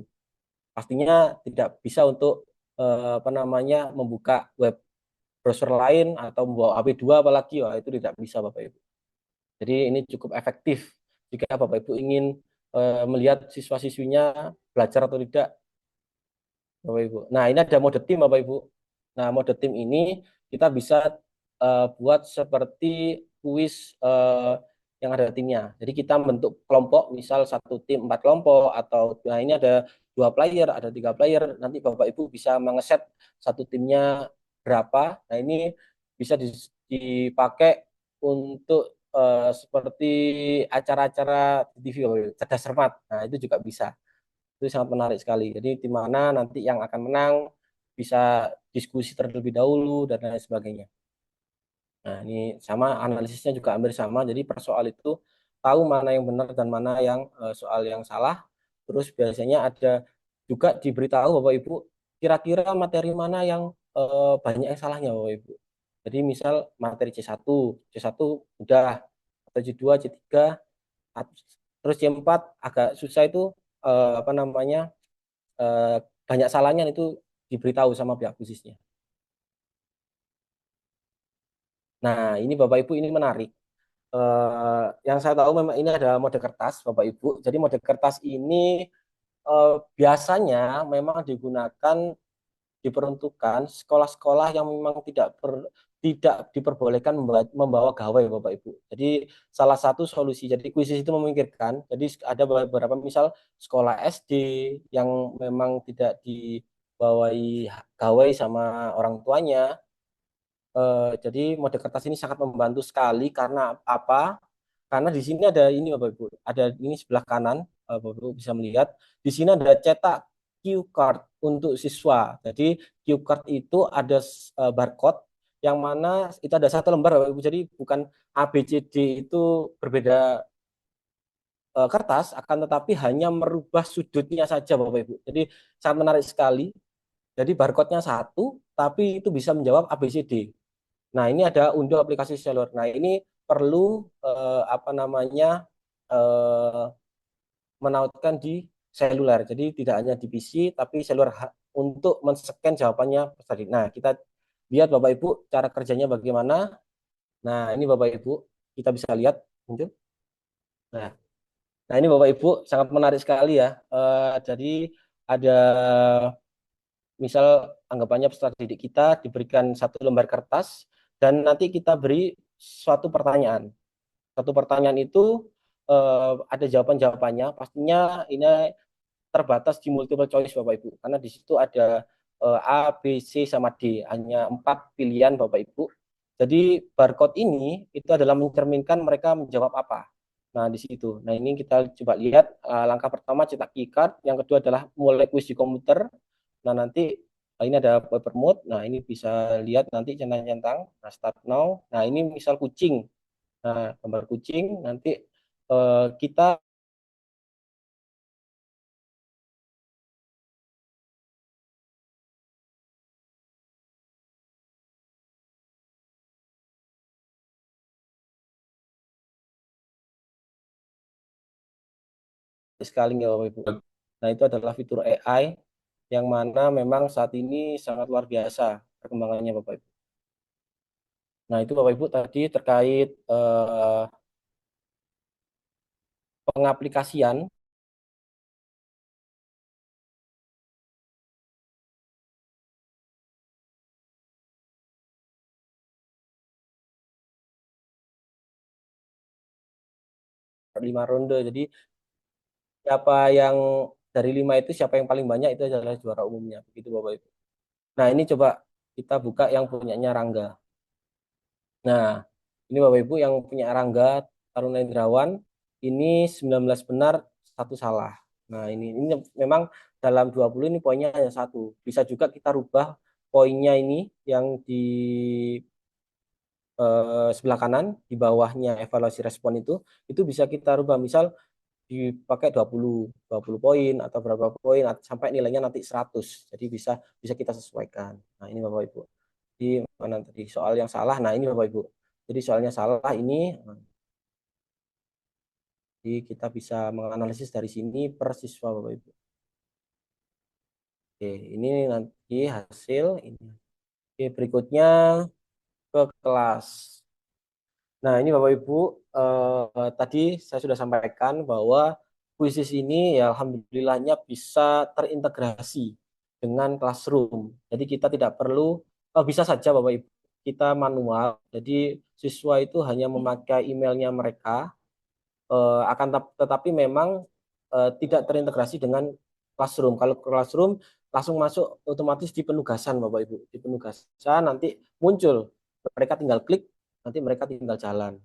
Pastinya tidak bisa untuk apa namanya membuka web browser lain atau membawa HP2 apalagi. Wah, itu tidak bisa Bapak Ibu. Jadi ini cukup efektif jika Bapak Ibu ingin melihat siswa-siswinya belajar atau tidak, Bapak Ibu. Nah, ini ada mode tim Bapak Ibu. Nah, mode tim ini kita bisa buat seperti kuis yang ada timnya. Jadi kita bentuk kelompok, misal satu tim 4 kelompok atau nah ini ada 2 player, ada 3 player. Nanti Bapak Ibu bisa mengeset satu timnya berapa. Nah, ini bisa dipakai untuk seperti acara-acara TV, cerdas cermat. Nah, itu juga bisa. Itu sangat menarik sekali. Jadi di mana nanti yang akan menang bisa diskusi terlebih dahulu dan lain sebagainya. Nah, ini sama analisisnya juga hampir sama. Jadi per soal itu tahu mana yang benar dan mana yang soal yang salah. Terus biasanya ada juga diberitahu Bapak Ibu kira-kira materi mana yang banyak yang salahnya Bapak Ibu. Jadi misal materi C1 udah, atau C2, C3, terus C4 agak susah itu apa namanya banyak salahnya itu diberitahu sama pihak khususnya. Nah, ini Bapak Ibu ini menarik. Yang saya tahu memang ini ada mode kertas Bapak Ibu. Jadi mode kertas ini biasanya memang digunakan diperuntukkan sekolah-sekolah yang memang tidak diperbolehkan membawa gawai Bapak Ibu. Jadi salah satu solusi, jadi kuisis itu memikirkan, jadi ada beberapa misal sekolah SD yang memang tidak dibawai gawai sama orang tuanya. Jadi mode kertas ini sangat membantu sekali karena apa? Karena di sini ada ini Bapak Ibu, ada ini sebelah kanan, Bapak Ibu bisa melihat, di sini ada cetak cue card untuk siswa. Jadi cue card itu ada barcode yang mana itu ada satu lembar Bapak Ibu. Jadi bukan A, B, C, D itu berbeda kertas, akan tetapi hanya merubah sudutnya saja Bapak Ibu. Jadi sangat menarik sekali. Jadi barcode-nya satu, tapi itu bisa menjawab A, B, C, D. Nah, ini ada unduh aplikasi seluler. Nah, ini perlu apa namanya menautkan di seluler. Jadi tidak hanya di PC, tapi seluler untuk men-scan jawabannya tadi. Nah, kita lihat Bapak Ibu cara kerjanya bagaimana. Nah, ini Bapak Ibu kita bisa lihat muncul. Nah, ini Bapak Ibu sangat menarik sekali ya. Jadi ada misal anggapannya peserta didik kita diberikan satu lembar kertas dan nanti kita beri suatu pertanyaan. Satu pertanyaan itu ada jawaban-jawabannya. Pastinya ini terbatas di multiple choice Bapak Ibu. Karena di situ ada A, B, C, sama D. Hanya 4 pilihan Bapak Ibu. Jadi barcode ini itu adalah mencerminkan mereka menjawab apa. Nah, di situ. Nah, ini kita coba lihat langkah pertama cetak keycard, yang kedua adalah mulai kuis di komputer. Nah, nanti ini ada paper mode. Nah, ini bisa lihat nanti centang-centang. Nah, start now. Nah, ini misal kucing. Nah, gambar kucing nanti kita sekali ya Bapak Ibu. Nah, itu adalah fitur AI yang mana memang saat ini sangat luar biasa perkembangannya Bapak Ibu. Nah, itu Bapak Ibu tadi terkait pengaplikasian. Lima ronde. Jadi siapa yang dari 5 itu siapa yang paling banyak itu adalah juara umumnya. Begitu Bapak Ibu. Nah, ini coba kita buka yang punyanya Rangga. Nah, ini Bapak Ibu yang punya Rangga Taruna Indrawan, ini 19 benar, satu salah. Nah, ini memang dalam 20 ini poinnya hanya satu. Bisa juga kita rubah poinnya ini yang di sebelah kanan, di bawahnya evaluasi respon itu bisa kita rubah. Misal dipakai 20 poin atau berapa poin sampai nilainya nanti 100. Jadi bisa bisa kita sesuaikan. Nah, ini Bapak Ibu. Di mana tadi soal yang salah. Nah, ini Bapak Ibu. Jadi soalnya salah ini, jadi kita bisa menganalisis dari sini per siswa Bapak Ibu. Oke, ini nanti hasil ini. Oke, berikutnya ke kelas. Nah, ini Bapak Ibu, tadi saya sudah sampaikan bahwa kuisis ini ya alhamdulillahnya bisa terintegrasi dengan classroom. Jadi kita tidak perlu, bisa saja Bapak Ibu kita manual. Jadi siswa itu hanya memakai emailnya mereka, akan tetapi memang tidak terintegrasi dengan classroom. Kalau classroom langsung masuk otomatis di penugasan Bapak Ibu. Di penugasan nanti muncul, mereka tinggal klik, nanti mereka tinggal jalan.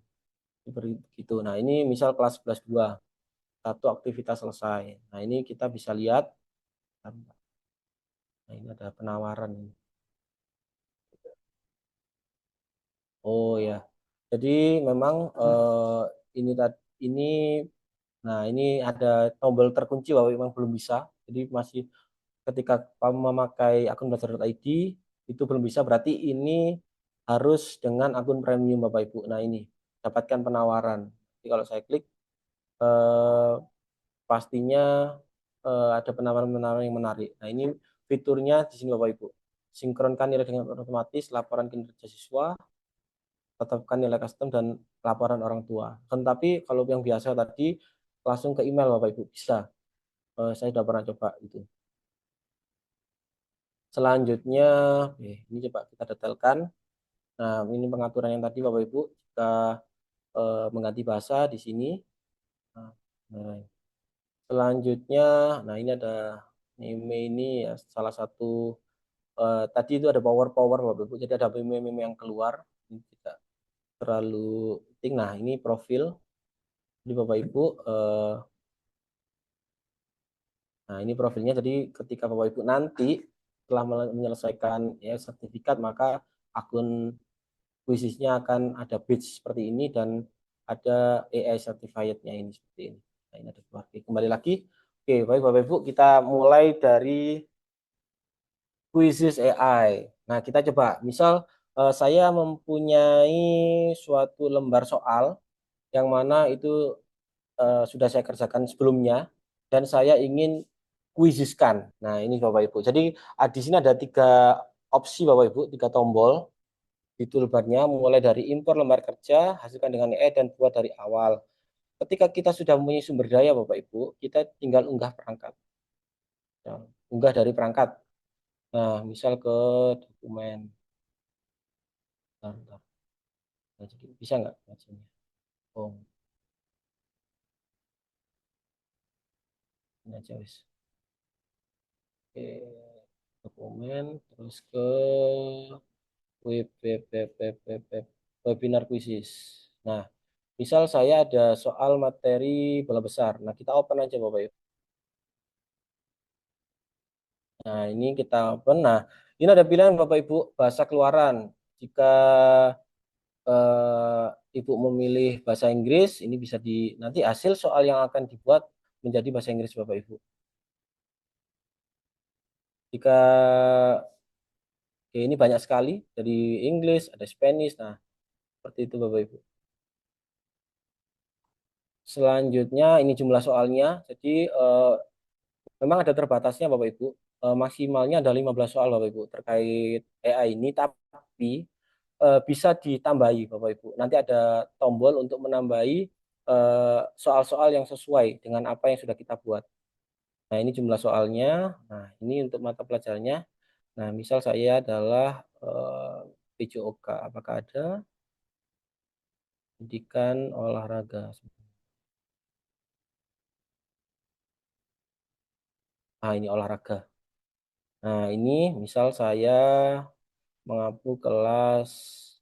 Begitu. Nah, ini misal kelas 11-2, satu aktivitas selesai. Nah, ini kita bisa lihat. Nah, ini ada penawaran. Oh ya. Jadi memang ini nah ini ada tombol terkunci bahwa memang belum bisa. Jadi masih ketika memakai akun belajar.id itu belum bisa, berarti ini harus dengan akun premium Bapak Ibu. Nah, ini dapatkan penawaran. Jadi kalau saya klik pastinya ada penawaran-penawaran yang menarik. Nah, ini fiturnya di sini Bapak Ibu. Sinkronkan nilai dengan otomatis, laporan kinerja siswa, tetapkan nilai custom dan laporan orang tua. Tetapi kalau yang biasa tadi langsung ke email Bapak Ibu bisa. Saya sudah pernah coba itu. Selanjutnya, ini coba kita detailkan. Nah, ini pengaturan yang tadi Bapak Ibu, jika mengganti bahasa di sini. Nah, selanjutnya, nah ini ada meme ya, salah satu tadi itu ada power Bapak Ibu, jadi ada meme yang keluar, ini tidak terlalu penting. Nah, ini profil, jadi Bapak Ibu, nah ini profilnya, jadi ketika Bapak Ibu nanti telah menyelesaikan ya sertifikat, maka akun Quiziznya akan ada badge seperti ini dan ada AI certified-nya ini seperti ini. Nah, ini ada dua. Oke, kembali lagi. Oke, baik Bapak Ibu, kita mulai dari Quizzes AI. Nah, kita coba. Misal saya mempunyai suatu lembar soal yang mana itu sudah saya kerjakan sebelumnya dan saya ingin kuisiskan. Nah, ini Bapak Ibu. Jadi di sini ada 3 opsi Bapak Ibu, 3 tombol di toolbarnya, mulai dari impor lembar kerja, hasilkan dengan AI, dan buat dari awal. Ketika kita sudah mempunyai sumber daya Bapak Ibu, kita tinggal unggah perangkat. Nah, unggah dari perangkat. Nah, misal ke dokumen. Bentar. Nah, jadi bisa nggak bacanya? Oh, ini aja wis. Oke, dokumen, terus ke webinar quizzes. Nah, misal saya ada soal materi bola besar. Nah, kita open aja Bapak Ibu. Nah, ini kita open. Nah, ini ada pilihan Bapak Ibu, bahasa keluaran. Jika Ibu memilih bahasa Inggris, ini bisa nanti hasil soal yang akan dibuat menjadi bahasa Inggris Bapak Ibu. Jika ini banyak sekali, dari Inggris, ada Spanish. Nah, seperti itu Bapak Ibu. Selanjutnya ini jumlah soalnya. Jadi memang ada terbatasnya Bapak Ibu. Maksimalnya ada 15 soal Bapak Ibu terkait AI ini, tapi bisa ditambahi Bapak Ibu. Nanti ada tombol untuk menambahi soal-soal yang sesuai dengan apa yang sudah kita buat. Nah, ini jumlah soalnya. Nah, ini untuk mata pelajarannya. Nah, misal saya adalah PJOK. Apakah ada pendidikan olahraga? Nah, ini olahraga. Nah, ini misal saya mengapu kelas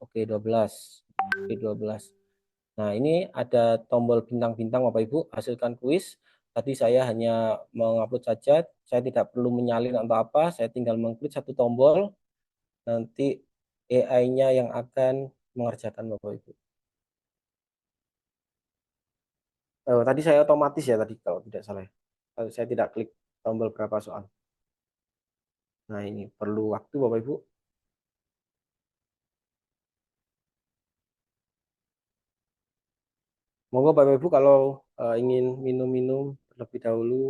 oke 12. Oke 12. Nah, ini ada tombol bintang-bintang Bapak Ibu, hasilkan kuis. Tadi saya hanya mengupload saja, saya tidak perlu menyalin atau apa, saya tinggal mengklik satu tombol, nanti AI-nya yang akan mengerjakan Bapak Ibu. Tadi saya otomatis ya tadi kalau tidak salah. Saya tidak klik tombol berapa soal. Nah, ini perlu waktu Bapak Ibu. Monggo Bapak Ibu kalau ingin minum-minum terlebih dahulu.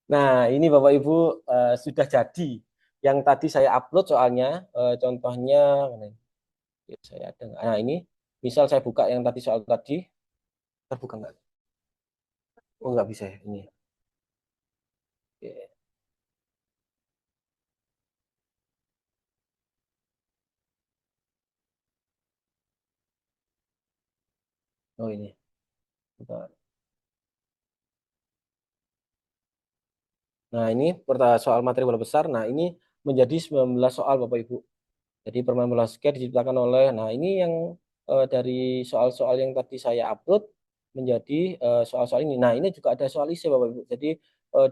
Nah, ini Bapak Ibu sudah jadi. Yang tadi saya upload soalnya, contohnya, saya ada nggak? Nah, ini misal saya buka yang tadi soal tadi, terbuka nggak? Oh, nggak bisa ya ini. Oke. Oh, ini. Bentar. Nah, ini soal materi bola besar. Nah, ini menjadi 19 soal Bapak Ibu. Jadi permainan bola basket diciptakan oleh, nah ini yang dari soal-soal yang tadi saya upload menjadi soal-soal ini. Nah, ini juga ada soal isi Bapak Ibu. Jadi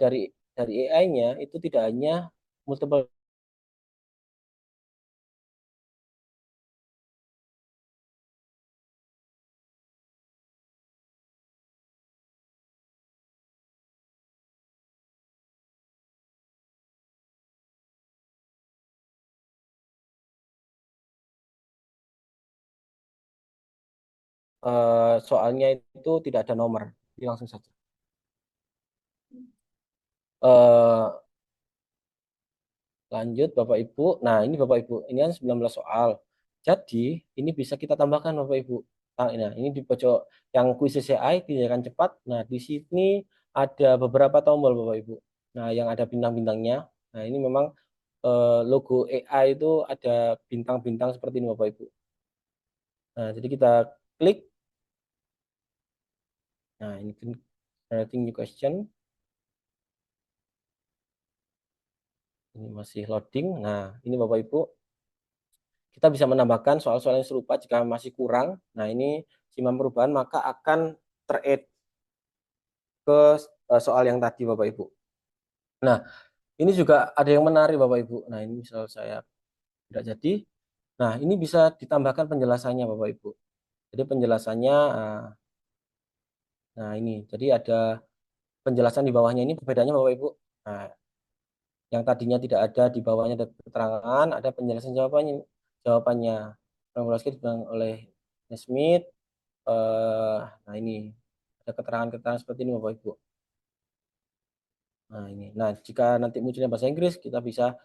dari AI-nya itu tidak hanya multiple soalnya itu tidak ada nomor. Jadi langsung saja. Eh, Lanjut Bapak Ibu. Nah, ini Bapak Ibu, ini kan 19 soal. Jadi, ini bisa kita tambahkan Bapak Ibu. Nah, ini di pojok yang kuis CCI tindakan cepat. Nah, di sini ada beberapa tombol Bapak Ibu. Nah, yang ada bintang-bintangnya. Nah, ini memang logo AI itu ada bintang-bintang seperti ini Bapak Ibu. Nah, jadi kita klik. Nah, ini generating new question. Ini masih loading. Nah, ini Bapak Ibu. Kita bisa menambahkan soal-soal yang serupa jika masih kurang. Nah, ini simak perubahan maka akan ter-add ke soal yang tadi Bapak Ibu. Nah, ini juga ada yang menarik Bapak Ibu. Nah, ini misal saya tidak jadi. Nah, ini bisa ditambahkan penjelasannya Bapak Ibu. Jadi penjelasannya, nah ini. Jadi ada penjelasan di bawahnya ini perbedaannya Bapak Ibu. Nah, yang tadinya tidak ada di bawahnya ada keterangan, ada penjelasan jawabannya. Jawabannya dibilang oleh Smith. Nah ini ada keterangan-keterangan seperti ini Bapak Ibu. Nah ini. Nah jika nanti munculnya bahasa Inggris kita bisa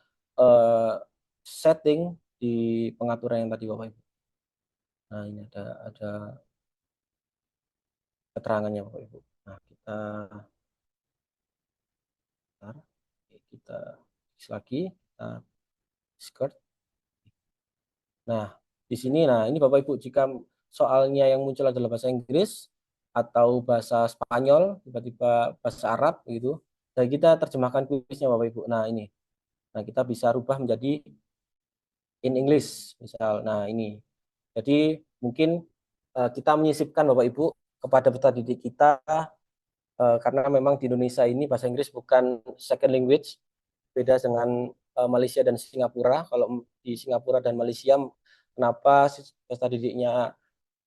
setting di pengaturan yang tadi Bapak Ibu. Nah ini ada keterangannya Bapak Ibu. Nah kita lagi kita skirt. Nah di sini, nah ini Bapak Ibu, jika soalnya yang muncul adalah bahasa Inggris atau bahasa Spanyol, tiba-tiba bahasa Arab gitu, dan kita terjemahkan kuisnya Bapak Ibu. Nah ini, nah kita bisa rubah menjadi in English misal. Nah ini, jadi mungkin kita menyisipkan Bapak Ibu kepada peserta didik kita, karena memang di Indonesia ini bahasa Inggris bukan second language, beda dengan Malaysia dan Singapura. Kalau di Singapura dan Malaysia, kenapa peserta didiknya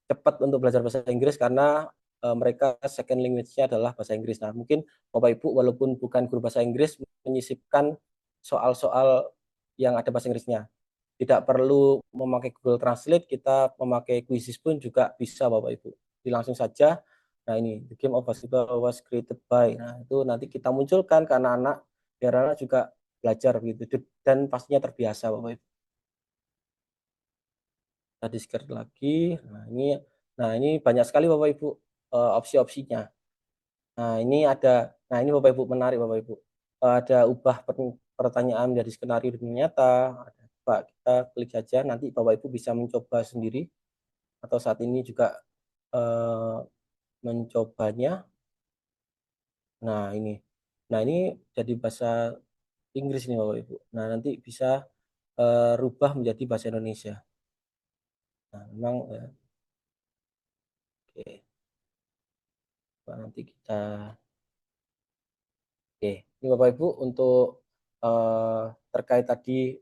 cepat untuk belajar bahasa Inggris? Karena mereka second language-nya adalah bahasa Inggris. Nah, mungkin Bapak Ibu walaupun bukan guru bahasa Inggris menyisipkan soal-soal yang ada bahasa Inggrisnya. Tidak perlu memakai Google Translate, kita memakai Quizzes pun juga bisa Bapak Ibu. Jadi langsung saja. Nah ini, the game of basketball was created by. Nah itu nanti kita munculkan ke anak-anak, biar anak juga belajar gitu. Dan pastinya terbiasa Bapak Ibu. Tadi skirt lagi. Nah ini banyak sekali Bapak Ibu opsi-opsinya. Nah ini Bapak Ibu menarik Bapak Ibu. Ada ubah pertanyaan dari skenario dunia nyata. Pak, kita klik saja, nanti Bapak Ibu bisa mencoba sendiri atau saat ini juga mencobanya. Nah ini jadi bahasa Inggris nih Bapak Ibu. Nah nanti bisa rubah menjadi bahasa Indonesia. Nah memang oke. Nanti kita oke. Ini Bapak Ibu untuk terkait tadi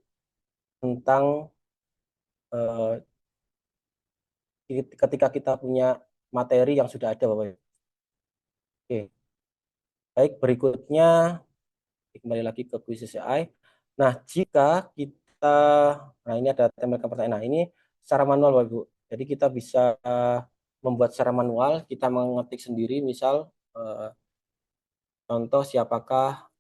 tentang ketika kita punya materi yang sudah ada Bapak Ibu. Oke. Baik, berikutnya kembali lagi ke kuis AI. Nah, jika kita, nah ini ada tembakan pertanyaan. Nah, ini secara manual Bapak Ibu. Jadi kita bisa membuat secara manual, kita mengetik sendiri, misal contoh siapakah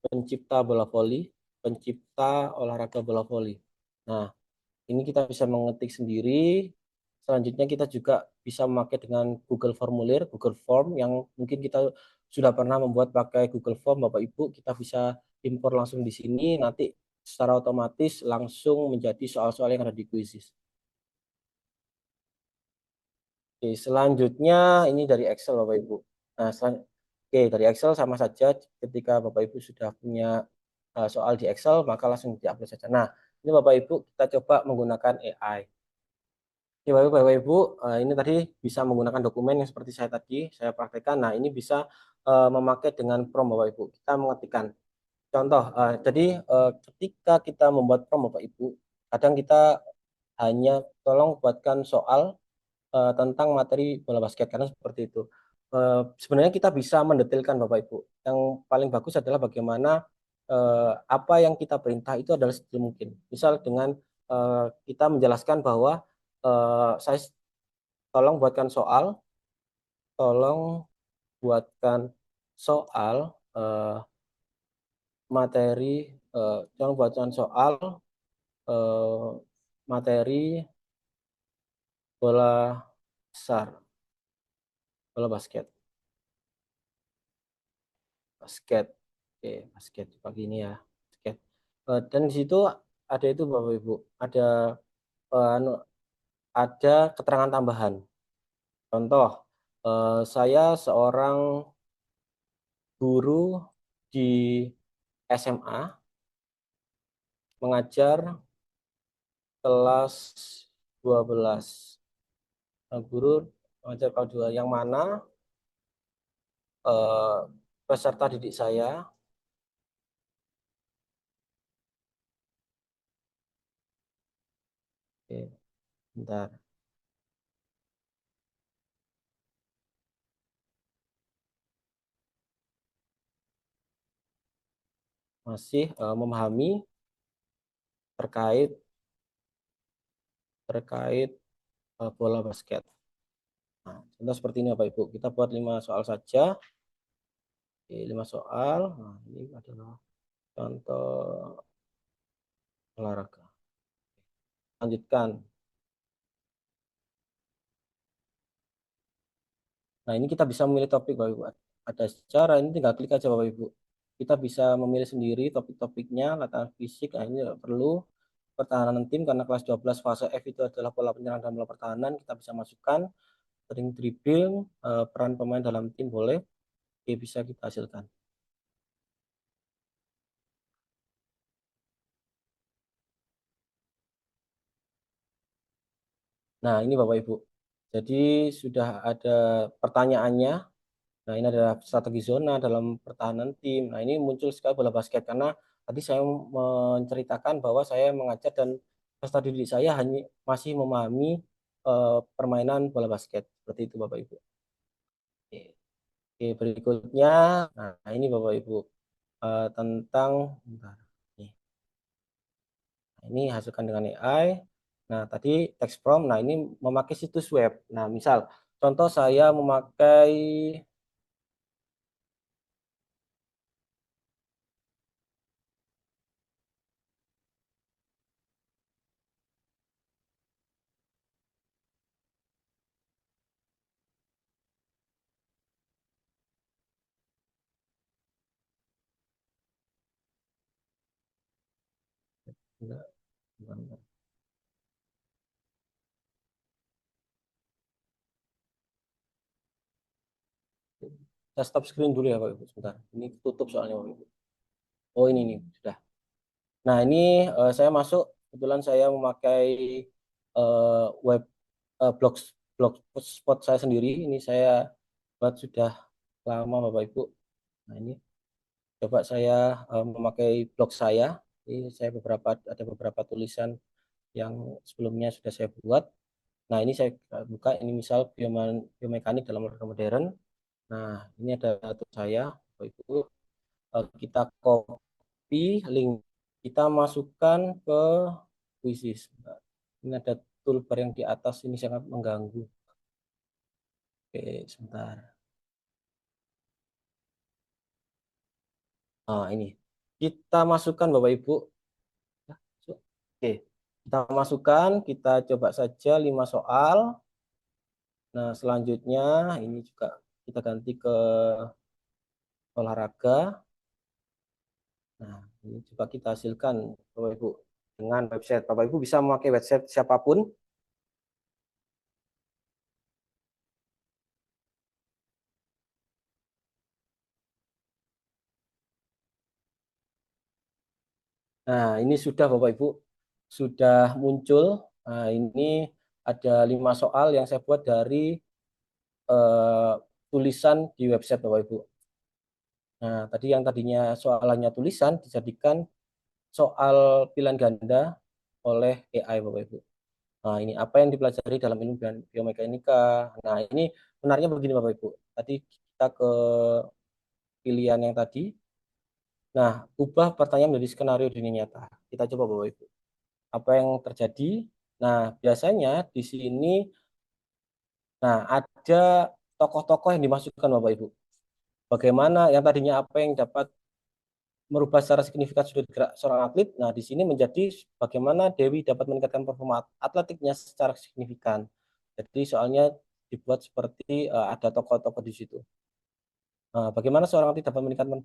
pencipta bola voli, pencipta olahraga bola voli. Nah, ini kita bisa mengetik sendiri. Selanjutnya kita juga bisa memakai dengan Google Formulir, Google Form yang mungkin kita sudah pernah membuat pakai Google Form Bapak Ibu, kita bisa impor langsung di sini, nanti secara otomatis langsung menjadi soal-soal yang ada di Quizzes. Oke, selanjutnya ini dari Excel Bapak Ibu. Nah, oke, dari Excel sama saja, ketika Bapak Ibu sudah punya soal di Excel, maka langsung diupload saja. Nah, ini Bapak Ibu kita coba menggunakan AI. Oke, Bapak Ibu, ini tadi bisa menggunakan dokumen yang seperti saya praktekkan. Nah, ini bisa memakai dengan prompt Bapak Ibu. Kita mengetikkan contoh. Jadi ketika kita membuat prompt Bapak Ibu, kadang kita hanya tolong buatkan soal tentang materi bola basket karena seperti itu. Sebenarnya kita bisa mendetailkan Bapak Ibu. Yang paling bagus adalah bagaimana apa yang kita perintah itu adalah sedetail mungkin. Misal dengan kita menjelaskan bahwa saya tolong buatkan soal, tolong buatkan soal materi, tolong buatkan soal eh, materi bola besar, bola basket. Oke, basket pagi ini ya. Basket. Dan di situ ada itu Bapak Ibu, anu, ada keterangan tambahan. Contoh, saya seorang guru di SMA mengajar kelas 12. Nah, guru mengajar kelas 2 yang mana peserta didik saya. Oke, bentar. Masih memahami terkait bola basket. Nah, contoh seperti ini Bapak Ibu. Kita buat 5 soal saja. Oke, 5 soal. Nah, ini adalah contoh olahraga. Lanjutkan. Nah, ini kita bisa memilih topik Bapak Ibu. Ada secara ini tinggal klik aja Bapak Ibu. Kita bisa memilih sendiri topik-topiknya, latihan fisik. Nah, ini tidak perlu pertahanan tim karena kelas 12 fase F itu adalah pola penyerang dan pola pertahanan. Kita bisa masukkan sering dribbling, peran pemain dalam tim boleh. Oke, bisa kita hasilkan. Nah, ini Bapak Ibu. Jadi sudah ada pertanyaannya. Nah, ini adalah strategi zona dalam pertahanan tim. Nah, ini muncul sekali bola basket karena tadi saya menceritakan bahwa saya mengajar dan peserta didik saya hanya masih memahami permainan bola basket. Seperti itu Bapak Ibu. Oke, Oke, berikutnya, nah ini Bapak Ibu tentang, bentar, nih. Nah, ini hasilkan dengan AI. Nah, tadi text prompt, nah ini memakai situs web. Nah, misal, contoh saya memakai enggak, enggak. Saya stop screen dulu ya Bapak Ibu, sebentar. Ini tutup soalnya Bapak Ibu. Oh, ini nih, sudah. Nah, ini saya masuk, kebetulan saya memakai web blog blogspot saya sendiri. Ini saya buat sudah lama Bapak Ibu. Nah, ini coba saya memakai blog saya. Ini saya ada beberapa tulisan yang sebelumnya sudah saya buat. Nah, ini saya buka, ini misal biomekanik dalam olahraga modern. Nah, ini ada tuh saya, Bapak Ibu. Kita copy link, kita masukkan ke Quizzes. Nah, ini ada toolbar yang di atas ini sangat mengganggu. Oke, sebentar. Nah, ini kita masukkan Bapak Ibu. Oke, kita masukkan, kita coba saja 5 soal. Nah, selanjutnya ini juga kita ganti ke olahraga. Nah, ini coba kita hasilkan Bapak Ibu dengan website. Bapak Ibu bisa memakai website siapapun. Nah, ini sudah Bapak Ibu, sudah muncul. Nah, ini ada 5 soal yang saya buat dari tulisan di website Bapak Ibu. Nah, tadi yang tadinya soalannya tulisan dijadikan soal pilihan ganda oleh AI Bapak Ibu. Nah, ini apa yang dipelajari dalam ilmu biomekanika. Nah, ini benarnya begini Bapak Ibu. Tadi kita ke pilihan yang tadi. Nah, ubah pertanyaan menjadi skenario dunia nyata. Kita coba Bapak Ibu. Apa yang terjadi? Nah, biasanya di sini, nah ada tokoh-tokoh yang dimasukkan Bapak Ibu. Bagaimana yang tadinya apa yang dapat merubah secara signifikan sudut gerak seorang atlet. Nah, di sini menjadi bagaimana Dewi dapat meningkatkan performa atletiknya secara signifikan. Jadi soalnya dibuat seperti ada tokoh-tokoh di situ. Bagaimana seorang atlet dapat meningkatkan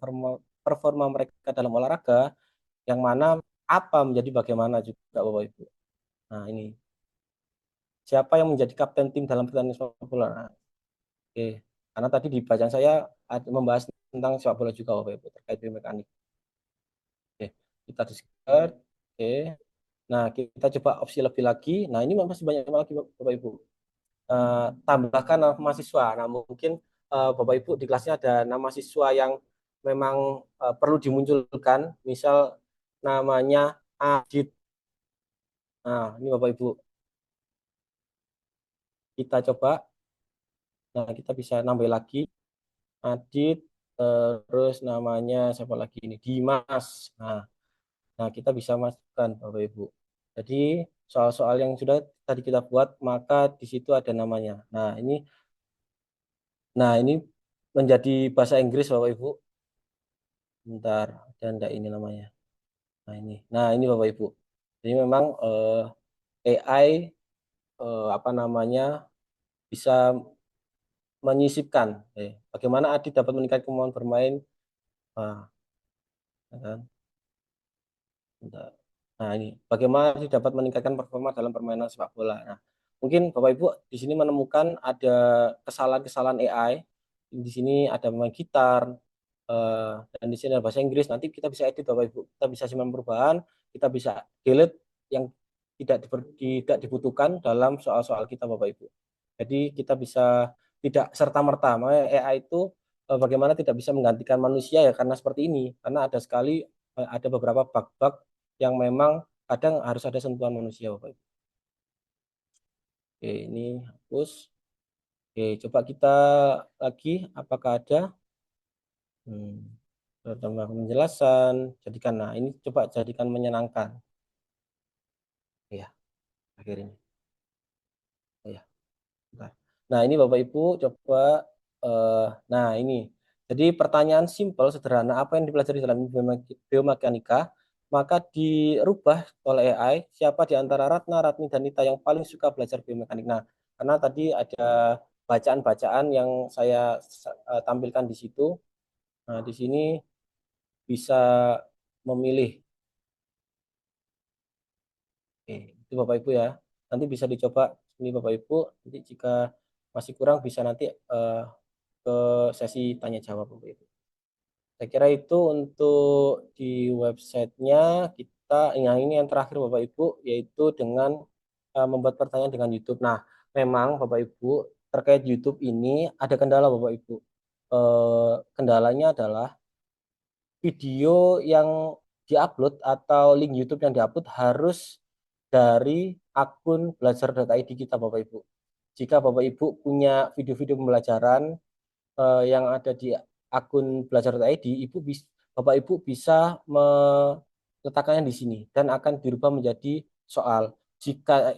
performa mereka dalam olahraga, yang mana apa menjadi bagaimana juga Bapak Ibu. Nah, ini siapa yang menjadi kapten tim dalam pertandingan sepak bola. Nah, oke, karena tadi di bacaan saya membahas tentang sepak bola juga Bapak Ibu terkait biomekanik. Oke, kita discard. Oke. Nah, kita coba opsi lebih lagi. Nah, ini masih banyak lagi Bapak Ibu. Tambahkan nama mahasiswa. Nah, mungkin Bapak Ibu di kelasnya ada nama mahasiswa yang memang perlu dimunculkan. Misal namanya Adit. Nah, ini Bapak Ibu. Kita coba. Nah, kita bisa nambah lagi. Adit. Terus namanya siapa lagi ini? Dimas. Nah, kita bisa masukkan Bapak Ibu. Jadi soal-soal yang sudah tadi kita buat, maka di situ ada namanya. Nah, ini menjadi bahasa Inggris Bapak Ibu. Bentar, dan enggak ini namanya. Nah ini Bapak Ibu. Jadi memang AI apa namanya bisa menyisipkan. Bagaimana Adit dapat meningkatkan kemampuan bermain. Nah, ya kan? Bentar. Nah, ini bagaimana Adit dapat meningkatkan performa dalam permainan sepak bola. Nah, mungkin Bapak Ibu di sini menemukan ada kesalahan-kesalahan AI. Di sini ada pemain gitar, dan di sini ada bahasa Inggris. Nanti kita bisa edit Bapak Ibu. Kita bisa simpan perubahan, kita bisa delete yang tidak dibutuhkan dalam soal-soal kita Bapak Ibu. Jadi kita bisa tidak serta-merta. Makanya AI itu bagaimana tidak bisa menggantikan manusia ya karena seperti ini. Karena ada sekali ada beberapa bug-bug yang memang kadang harus ada sentuhan manusia Bapak Ibu. Oke, ini hapus. Oke, coba kita lagi apakah ada tambah penjelasan, jadikan. Nah, ini coba jadikan menyenangkan. Ya, akhirnya. Ya, bentar. Nah, ini Bapak Ibu coba. Nah, ini. Jadi pertanyaan simpel, sederhana, apa yang dipelajari dalam biomekanika, maka dirubah oleh AI, siapa di antara Ratna, Ratni, dan Nita yang paling suka belajar biomekanik. Nah, karena tadi ada bacaan-bacaan yang saya tampilkan di situ. Nah, di sini bisa memilih. Oke, itu Bapak Ibu ya. Nanti bisa dicoba ini Bapak Ibu. Nanti jika masih kurang bisa nanti ke sesi tanya jawab Bapak Ibu. Saya kira itu untuk di websitenya kita. Yang ini yang terakhir Bapak Ibu yaitu dengan membuat pertanyaan dengan YouTube. Nah, memang Bapak Ibu terkait YouTube ini ada kendala Bapak Ibu. Kendalanya adalah video yang diupload atau link YouTube yang diupload harus dari akun belajar.id kita Bapak Ibu. Jika Bapak Ibu punya video-video pembelajaran yang ada di akun belajar.id, Bapak Ibu bisa meletakkannya di sini dan akan dirubah menjadi soal. Jika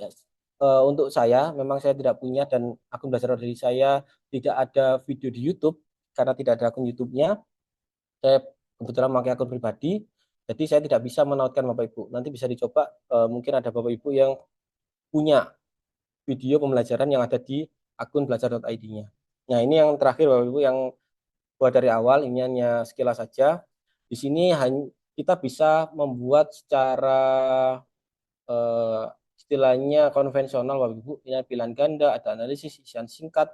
untuk saya, memang saya tidak punya dan akun belajar.id saya tidak ada video di YouTube karena tidak ada akun YouTube-nya. Saya kebetulan memakai akun pribadi, jadi saya tidak bisa menautkan Bapak Ibu. Nanti bisa dicoba, mungkin ada Bapak Ibu yang punya video pembelajaran yang ada di akun belajar.id-nya. Nah, ini yang terakhir Bapak Ibu yang buat dari awal, ini hanya sekilas saja. Di sini kita bisa membuat secara eh, istilahnya konvensional Bapak Ibu, ini pilihan ganda, ada analisis, isian singkat,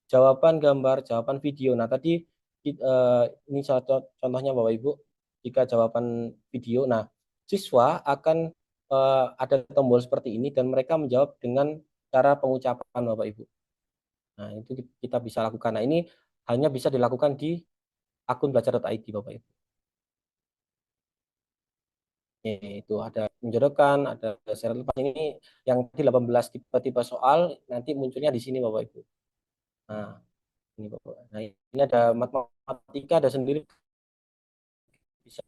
jawaban gambar, jawaban video. Nah, tadi ini contohnya Bapak Ibu, jika jawaban video, nah siswa akan ada tombol seperti ini dan mereka menjawab dengan cara pengucapan Bapak Ibu. Nah, itu kita bisa lakukan. Nah, ini hanya bisa dilakukan di akun belajar.id Bapak Ibu. Itu ada menjodohkan, ada syarat lepas ini yang di 18 tipe-tipe soal nanti munculnya di sini Bapak Ibu. Nah, ini Bapak. Nah, ini ada matematika ada sendiri bisa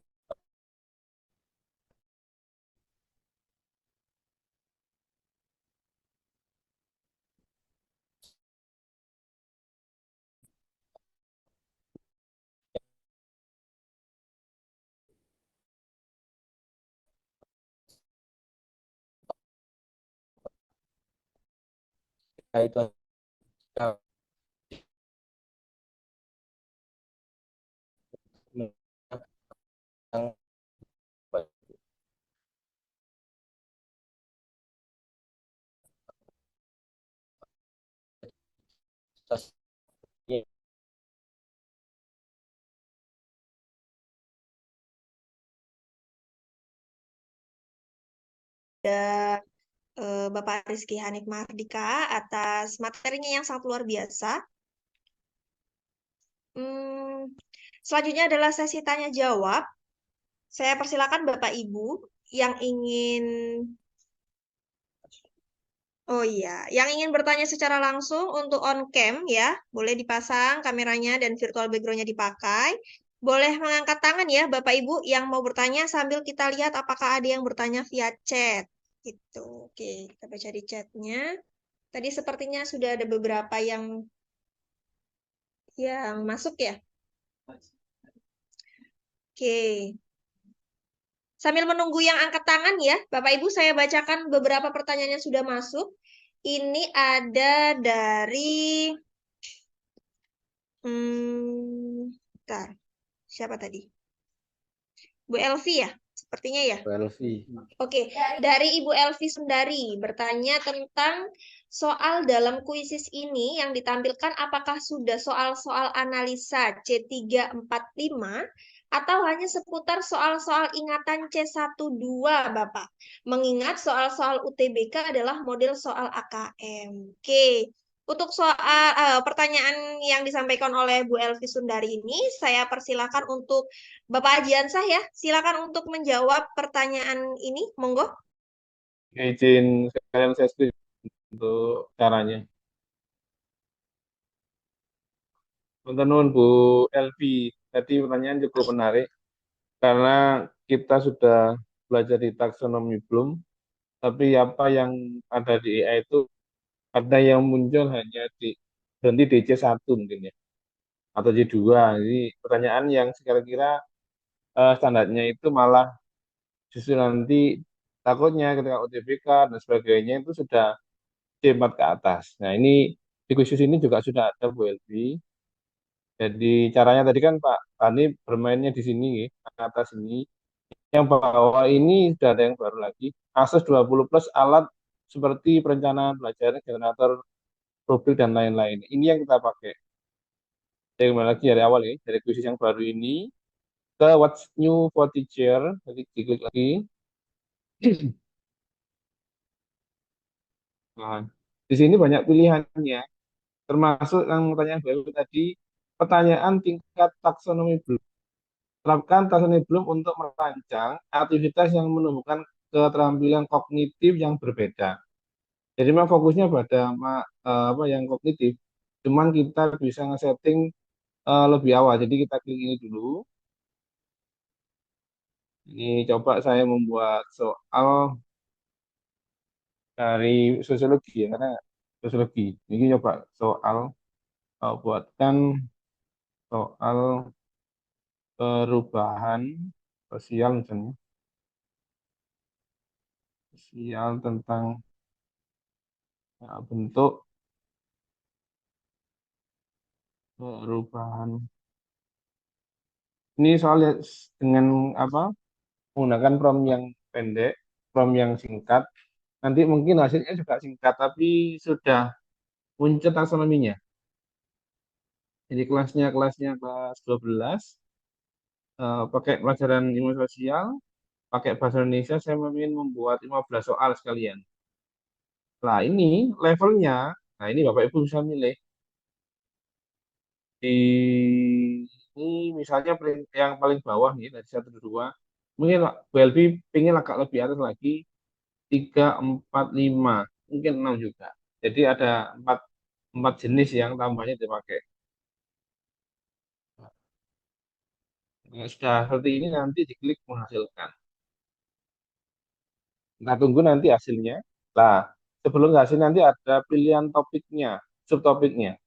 itu Ada Bapak Rizky Hanif Mardika atas materinya yang sangat luar biasa. Selanjutnya adalah sesi tanya jawab. Saya persilakan Bapak Ibu yang ingin yang ingin bertanya secara langsung untuk on cam ya, boleh dipasang kameranya dan virtual background-nya dipakai. Boleh mengangkat tangan ya Bapak Ibu yang mau bertanya sambil kita lihat apakah ada yang bertanya via chat. Gitu. Oke, kita baca di chatnya. Tadi sepertinya sudah ada beberapa yang masuk ya. Oke. Sambil menunggu yang angkat tangan ya, Bapak Ibu saya bacakan beberapa pertanyaan yang sudah masuk. Ini ada dari bentar. Siapa tadi? Bu Elvi ya? Sepertinya ya. Bu Elvi. Oke, dari Ibu Elvi Sundari bertanya tentang soal dalam kuisis ini yang ditampilkan apakah sudah soal-soal analisa C345 atau hanya seputar soal-soal ingatan C12, Bapak. Mengingat soal-soal UTBK adalah model soal AKM. Oke, untuk soal pertanyaan yang disampaikan oleh Bu Elvi Sundari ini, saya persilakan untuk Bapak Ajiansah ya, silakan untuk menjawab pertanyaan ini, monggo. Izin sekalian saya setuju untuk caranya. Menurut Bu Elvi, tadi pertanyaan cukup menarik karena kita sudah belajar di taksonomi belum, tapi apa yang ada di AI itu ada yang muncul hanya berhenti di C1 mungkin ya, atau C2. Jadi pertanyaan yang kira-kira standarnya itu malah justru nanti takutnya ketika UTBK dan sebagainya itu sudah C4 ke atas. Nah ini di khusus ini juga sudah ada Bu Elvi. Jadi caranya tadi kan Pak Tani bermainnya di sini, ke atas ini. Yang bawah ini sudah ada yang baru lagi. Akses 20 plus alat seperti perencanaan belajar, generator, rubrik, dan lain-lain. Ini yang kita pakai. Jadi kembali lagi dari awal ini, dari kuisis yang baru ini, ke What's New for Teacher. Jadi diklik lagi. Nah, di sini banyak pilihannya, termasuk yang pertanyaan baru tadi, pertanyaan tingkat taksonomi belum. Terapkan taksonomi belum untuk merancang aktivitas yang menumbuhkan keterampilan kognitif yang berbeda. Jadi memang fokusnya pada apa yang kognitif. Cuman kita bisa nge-setting lebih awal. Jadi kita klik ini dulu. Ini coba saya membuat soal dari sosiologi ya, karena sosiologi. Ini coba soal buatkan soal perubahan sosial misalnya. Sosial tentang bentuk perubahan. Ini soalnya dengan apa? Menggunakan prompt yang pendek, prompt yang singkat. Nanti mungkin hasilnya juga singkat, tapi sudah muncul taksonominya. Jadi kelasnya kelas 12, pakai pelajaran ilmu sosial, pakai bahasa Indonesia, saya ingin membuat 15 soal sekalian. Nah ini levelnya, nah ini Bapak Ibu bisa milih. Di ini misalnya yang paling bawah nih, dari 1 2, mungkin Bu Elvi pengen agak lebih atas lagi, 3 4 5 mungkin 6 juga. Jadi ada empat jenis yang tambahnya dipakai. Nah, sudah seperti ini nanti diklik menghasilkan. Kita tunggu nanti hasilnya. Nah, sebelum hasil nanti ada pilihan topiknya, subtopiknya.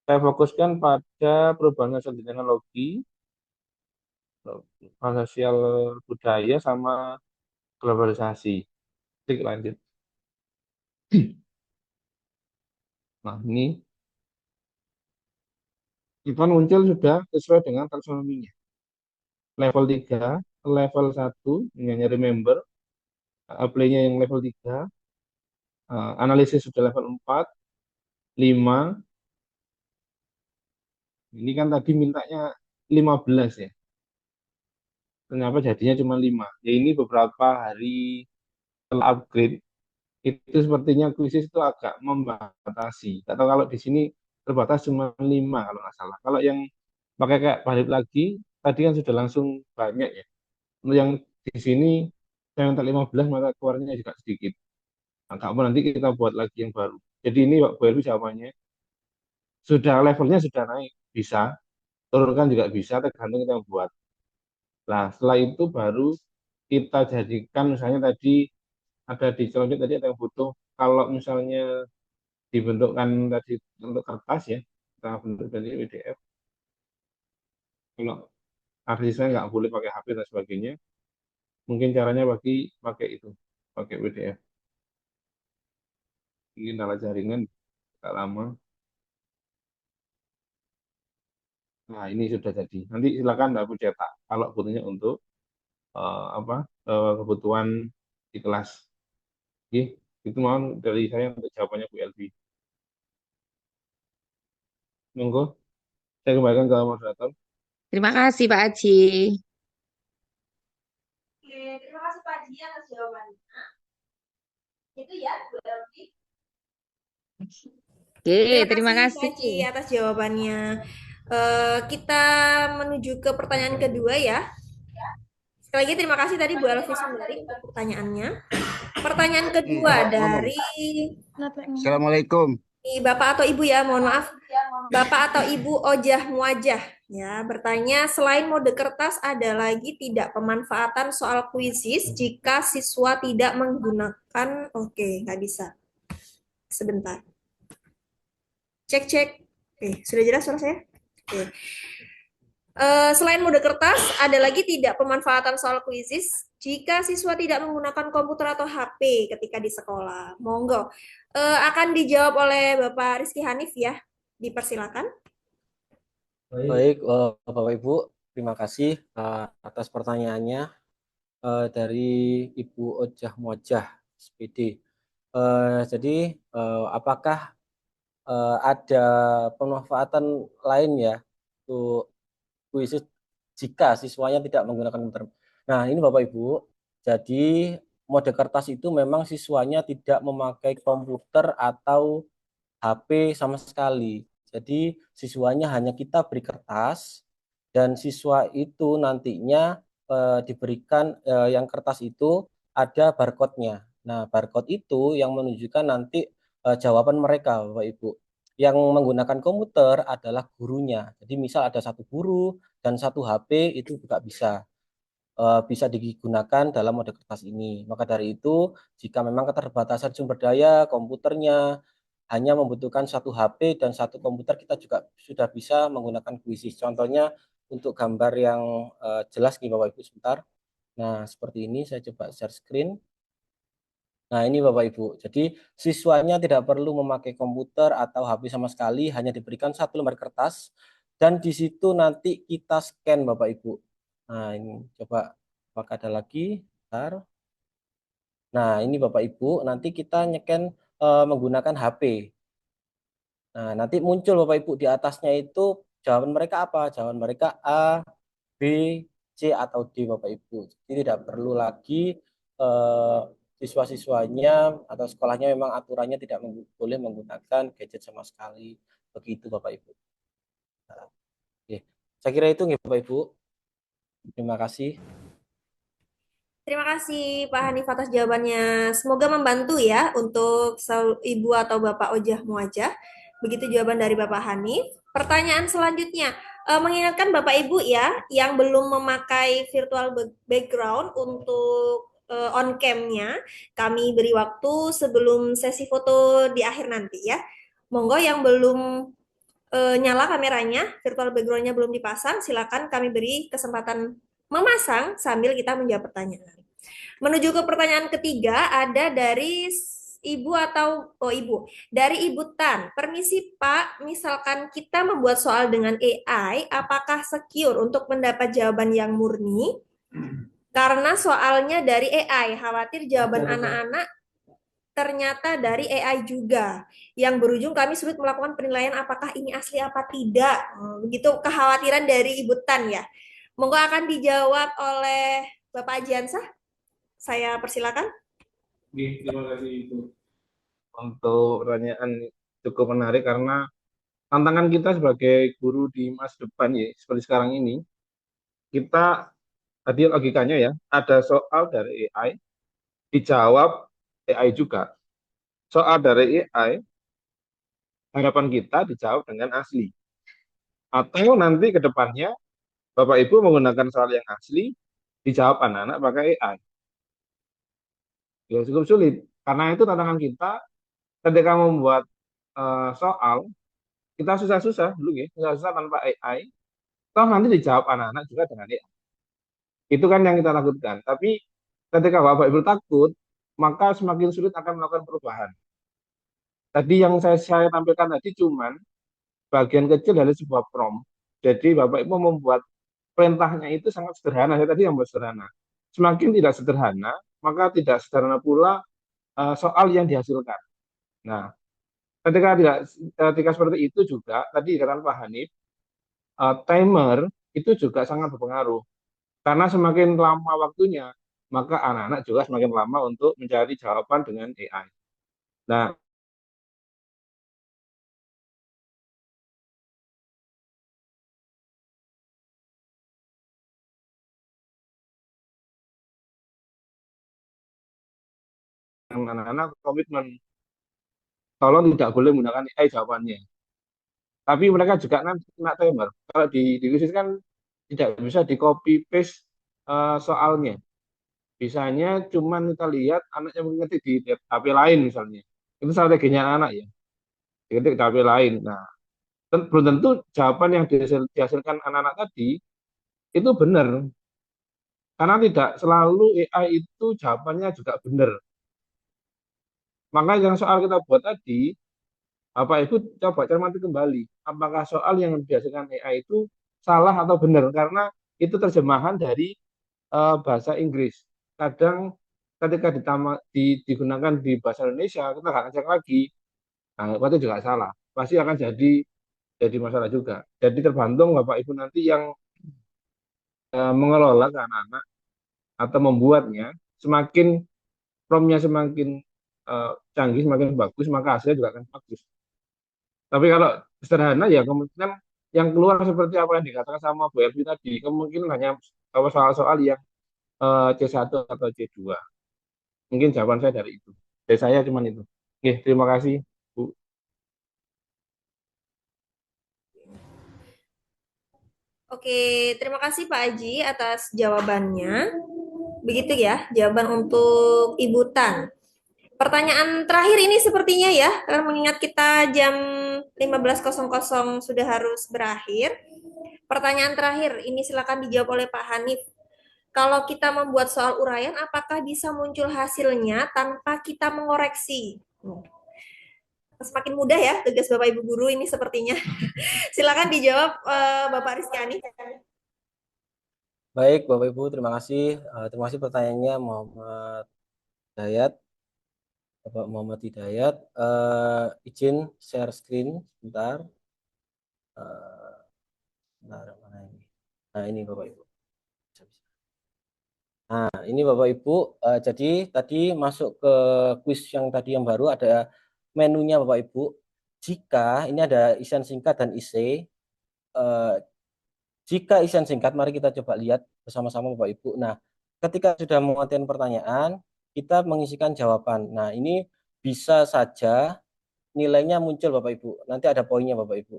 Saya fokuskan pada perubahan sosial teknologi, perubahan sosial budaya, sama globalisasi. Klik lanjut. Nah, ini itu muncul sudah sesuai dengan taksonominya. Level 3, level 1, ini hanya remember, apply-nya yang level 3, analisis sudah level 4, 5, Ini kan tadi mintanya 15 ya. Kenapa jadinya cuma 5? Ya ini beberapa hari setelah upgrade itu sepertinya kuisis itu agak membatasi. Atau kalau di sini terbatas cuma 5 kalau nggak salah. Kalau yang pakai kayak balik lagi, tadi kan sudah langsung banyak ya. Untuk yang di sini saya minta 15 maka keluarnya juga sedikit. Nah, nggak mau nanti kita buat lagi yang baru. Jadi ini Pak Bu Helmi jawabannya sudah levelnya sudah naik, bisa turunkan juga bisa, tergantung kita buat. Nah, setelah itu baru kita jadikan misalnya tadi ada di selanjutnya tadi ada yang butuh kalau misalnya dibentukkan tadi untuk kertas ya, kita bentuk dari PDF. Kalau ada sisanya nggak boleh pakai HP dan sebagainya, mungkin caranya bagi pakai itu, pakai PDF. Ini kendala jaringan agak lama. Nah, ini sudah jadi. Nanti silakan Mbak Bu cetak kalau butuhnya untuk apa kebutuhan di kelas. Oke, itu mohon dari saya untuk jawabannya Bu Elvi. Monggo, saya kembalikan ke moderator. Terima kasih Pak Aji. Oke, terima kasih Pak Ji atas jawabannya. Itu ya, Bu Elvi. Oke, terima Terima kasih kasih. Pak Ji atas jawabannya. Kita menuju ke pertanyaan kedua ya. Sekali lagi terima kasih tadi Bu Elvi Sundari untuk pertanyaannya. Pertanyaan kedua dari Assalamualaikum. Bapak atau Ibu ya, mohon maaf. Bapak atau Ibu Ojah Muajah ya, bertanya selain mode kertas ada lagi tidak pemanfaatan soal kuisis jika siswa tidak menggunakan nggak bisa. Sebentar. Cek. Oke, sudah jelas suara saya? Oke. Selain mode kertas, ada lagi tidak pemanfaatan soal kuisis jika siswa tidak menggunakan komputer atau HP ketika di sekolah? Monggo. Akan dijawab oleh Bapak Rizky Hanif ya. Dipersilakan. Baik, Bapak Ibu, terima kasih atas pertanyaannya dari Ibu Ojah Muajah, SPD. Jadi, apakah ada pemanfaatan lain ya untuk kuisis jika siswanya tidak menggunakan komputer? Nah, ini Bapak Ibu, jadi mode kertas itu memang siswanya tidak memakai komputer atau HP sama sekali. Jadi siswanya hanya kita beri kertas dan siswa itu nantinya diberikan yang kertas itu ada barcode-nya. Nah, barcode itu yang menunjukkan nanti jawaban mereka, Bapak Ibu. Yang menggunakan komputer adalah gurunya. Jadi misal ada satu guru dan satu HP itu juga bisa digunakan dalam mode kertas ini. Maka dari itu, jika memang keterbatasan sumber daya komputernya hanya membutuhkan satu HP dan satu komputer, kita juga sudah bisa menggunakan kuisis. Contohnya untuk gambar yang jelas nih Bapak Ibu sebentar. Nah, seperti ini saya coba share screen. Nah, ini Bapak Ibu. Jadi siswanya tidak perlu memakai komputer atau HP sama sekali, hanya diberikan satu lembar kertas dan di situ nanti kita scan Bapak Ibu. Nah, ini coba apakah ada lagi? Bentar. Nah, ini Bapak Ibu, nanti kita nyeken menggunakan HP. Nah, nanti muncul Bapak Ibu di atasnya itu jawaban mereka apa? Jawaban mereka A, B, C atau D Bapak Ibu. Jadi tidak perlu lagi siswa-siswanya atau sekolahnya memang aturannya tidak boleh menggunakan gadget sama sekali. Begitu Bapak Ibu. Nah, oke. Saya kira itu Bapak Ibu. Terima kasih. Terima kasih Pak Hanif atas jawabannya. Semoga membantu ya untuk Ibu atau Bapak Ojah Muajah. Begitu jawaban dari Bapak Hanif. Pertanyaan selanjutnya, mengingatkan Bapak Ibu ya yang belum memakai virtual background untuk on cam-nya, kami beri waktu sebelum sesi foto di akhir nanti ya. Monggo yang belum nyala kameranya, virtual background-nya belum dipasang, silakan kami beri kesempatan memasang sambil kita menjawab pertanyaan. Menuju ke pertanyaan ketiga, ada dari Ibu atau Ibu. Dari Ibu Tan, permisi Pak, misalkan kita membuat soal dengan AI, apakah secure untuk mendapat jawaban yang murni? Karena soalnya dari AI, khawatir jawaban anak-anak ternyata dari AI juga, yang berujung kami sulit melakukan penilaian apakah ini asli apa tidak. Begitu kekhawatiran dari Ibu Tan ya. Monggo akan dijawab oleh Bapak Ajiansah. Saya persilakan. Terima kasih Ibu. Untuk pertanyaan cukup menarik karena tantangan kita sebagai guru di masa depan ya, seperti sekarang ini, kita tadi logikanya ya, ada soal dari AI, dijawab AI juga. Soal dari AI, harapan kita dijawab dengan asli. Atau nanti ke depannya, Bapak Ibu menggunakan soal yang asli, dijawab anak-anak pakai AI. Ya cukup sulit. Karena itu tantangan kita ketika membuat soal, kita susah-susah dulu ya, susah-susah tanpa AI, toh nanti dijawab anak-anak juga dengan AI. Itu kan yang kita takutkan. Tapi ketika Bapak Ibu takut, maka semakin sulit akan melakukan perubahan. Tadi yang saya tampilkan tadi cuman bagian kecil dari sebuah prompt. Jadi Bapak Ibu membuat perintahnya itu sangat sederhana. Saya tadi yang buat sederhana. Semakin tidak sederhana, maka tidak sederhana pula soal yang dihasilkan. Nah, ketika seperti itu juga tadi dikatakan Pak Hanif, timer itu juga sangat berpengaruh. Karena semakin lama waktunya, maka anak-anak juga semakin lama untuk mencari jawaban dengan AI. Nah, anak-anak komitmen, tolong tidak boleh menggunakan AI jawabannya. Tapi mereka juga nanti kena timer. Kalau di khusus kan tidak bisa di copy paste soalnya. Bisanya cuman kita lihat anaknya mengetik di HP lain misalnya. Itu strateginya anak ya. Diketik di HP lain. Nah, belum tentu jawaban yang dihasilkan anak-anak tadi itu benar. Karena tidak selalu AI itu jawabannya juga benar. Maka yang soal kita buat tadi, Bapak Ibu coba cermati kembali. Apakah soal yang dihasilkan AI itu salah atau benar? Karena itu terjemahan dari bahasa Inggris. Kadang ketika digunakan di bahasa Indonesia, kita nggak ngecek lagi. Nah, itu juga salah. Pasti akan jadi masalah juga. Jadi tergantung Bapak Ibu nanti yang mengelola ke anak-anak atau membuatnya, semakin promnya semakin canggih, semakin bagus, maka hasilnya juga akan bagus. Tapi kalau sederhana ya kemungkinan yang keluar seperti apa yang dikatakan sama Bu Elvi tadi, kemungkinan hanya soal-soal yang C1 atau C2. Mungkin jawaban saya dari itu. Dari saya cuma itu. Oke, terima kasih Bu. Oke, terima kasih Pak Aji atas jawabannya. Begitu ya, jawaban untuk Ibu Tan. Pertanyaan terakhir ini sepertinya ya, karena mengingat kita jam 15.00 sudah harus berakhir. Pertanyaan terakhir, ini silakan dijawab oleh Pak Hanif. Kalau kita membuat soal uraian, apakah bisa muncul hasilnya tanpa kita mengoreksi? Semakin mudah ya tugas Bapak Ibu Guru ini sepertinya. Silakan dijawab Bapak Rizky Hanif. Baik, Bapak Ibu, terima kasih. Terima kasih pertanyaannya Muhammad Hidayat. Bapak Muhammad Hidayat, izin share screen sebentar. Bentar, mana ini? Nah, ini Bapak Ibu. Nah, ini Bapak Ibu. Jadi tadi masuk ke kuis yang tadi yang baru ada menunya Bapak Ibu. Jika ini ada isian singkat dan essay. Jika isian singkat, mari kita coba lihat bersama-sama Bapak Ibu. Nah, ketika sudah menguatkan pertanyaan, kita mengisikan jawaban. Nah, ini bisa saja nilainya muncul Bapak Ibu. Nanti ada poinnya Bapak Ibu.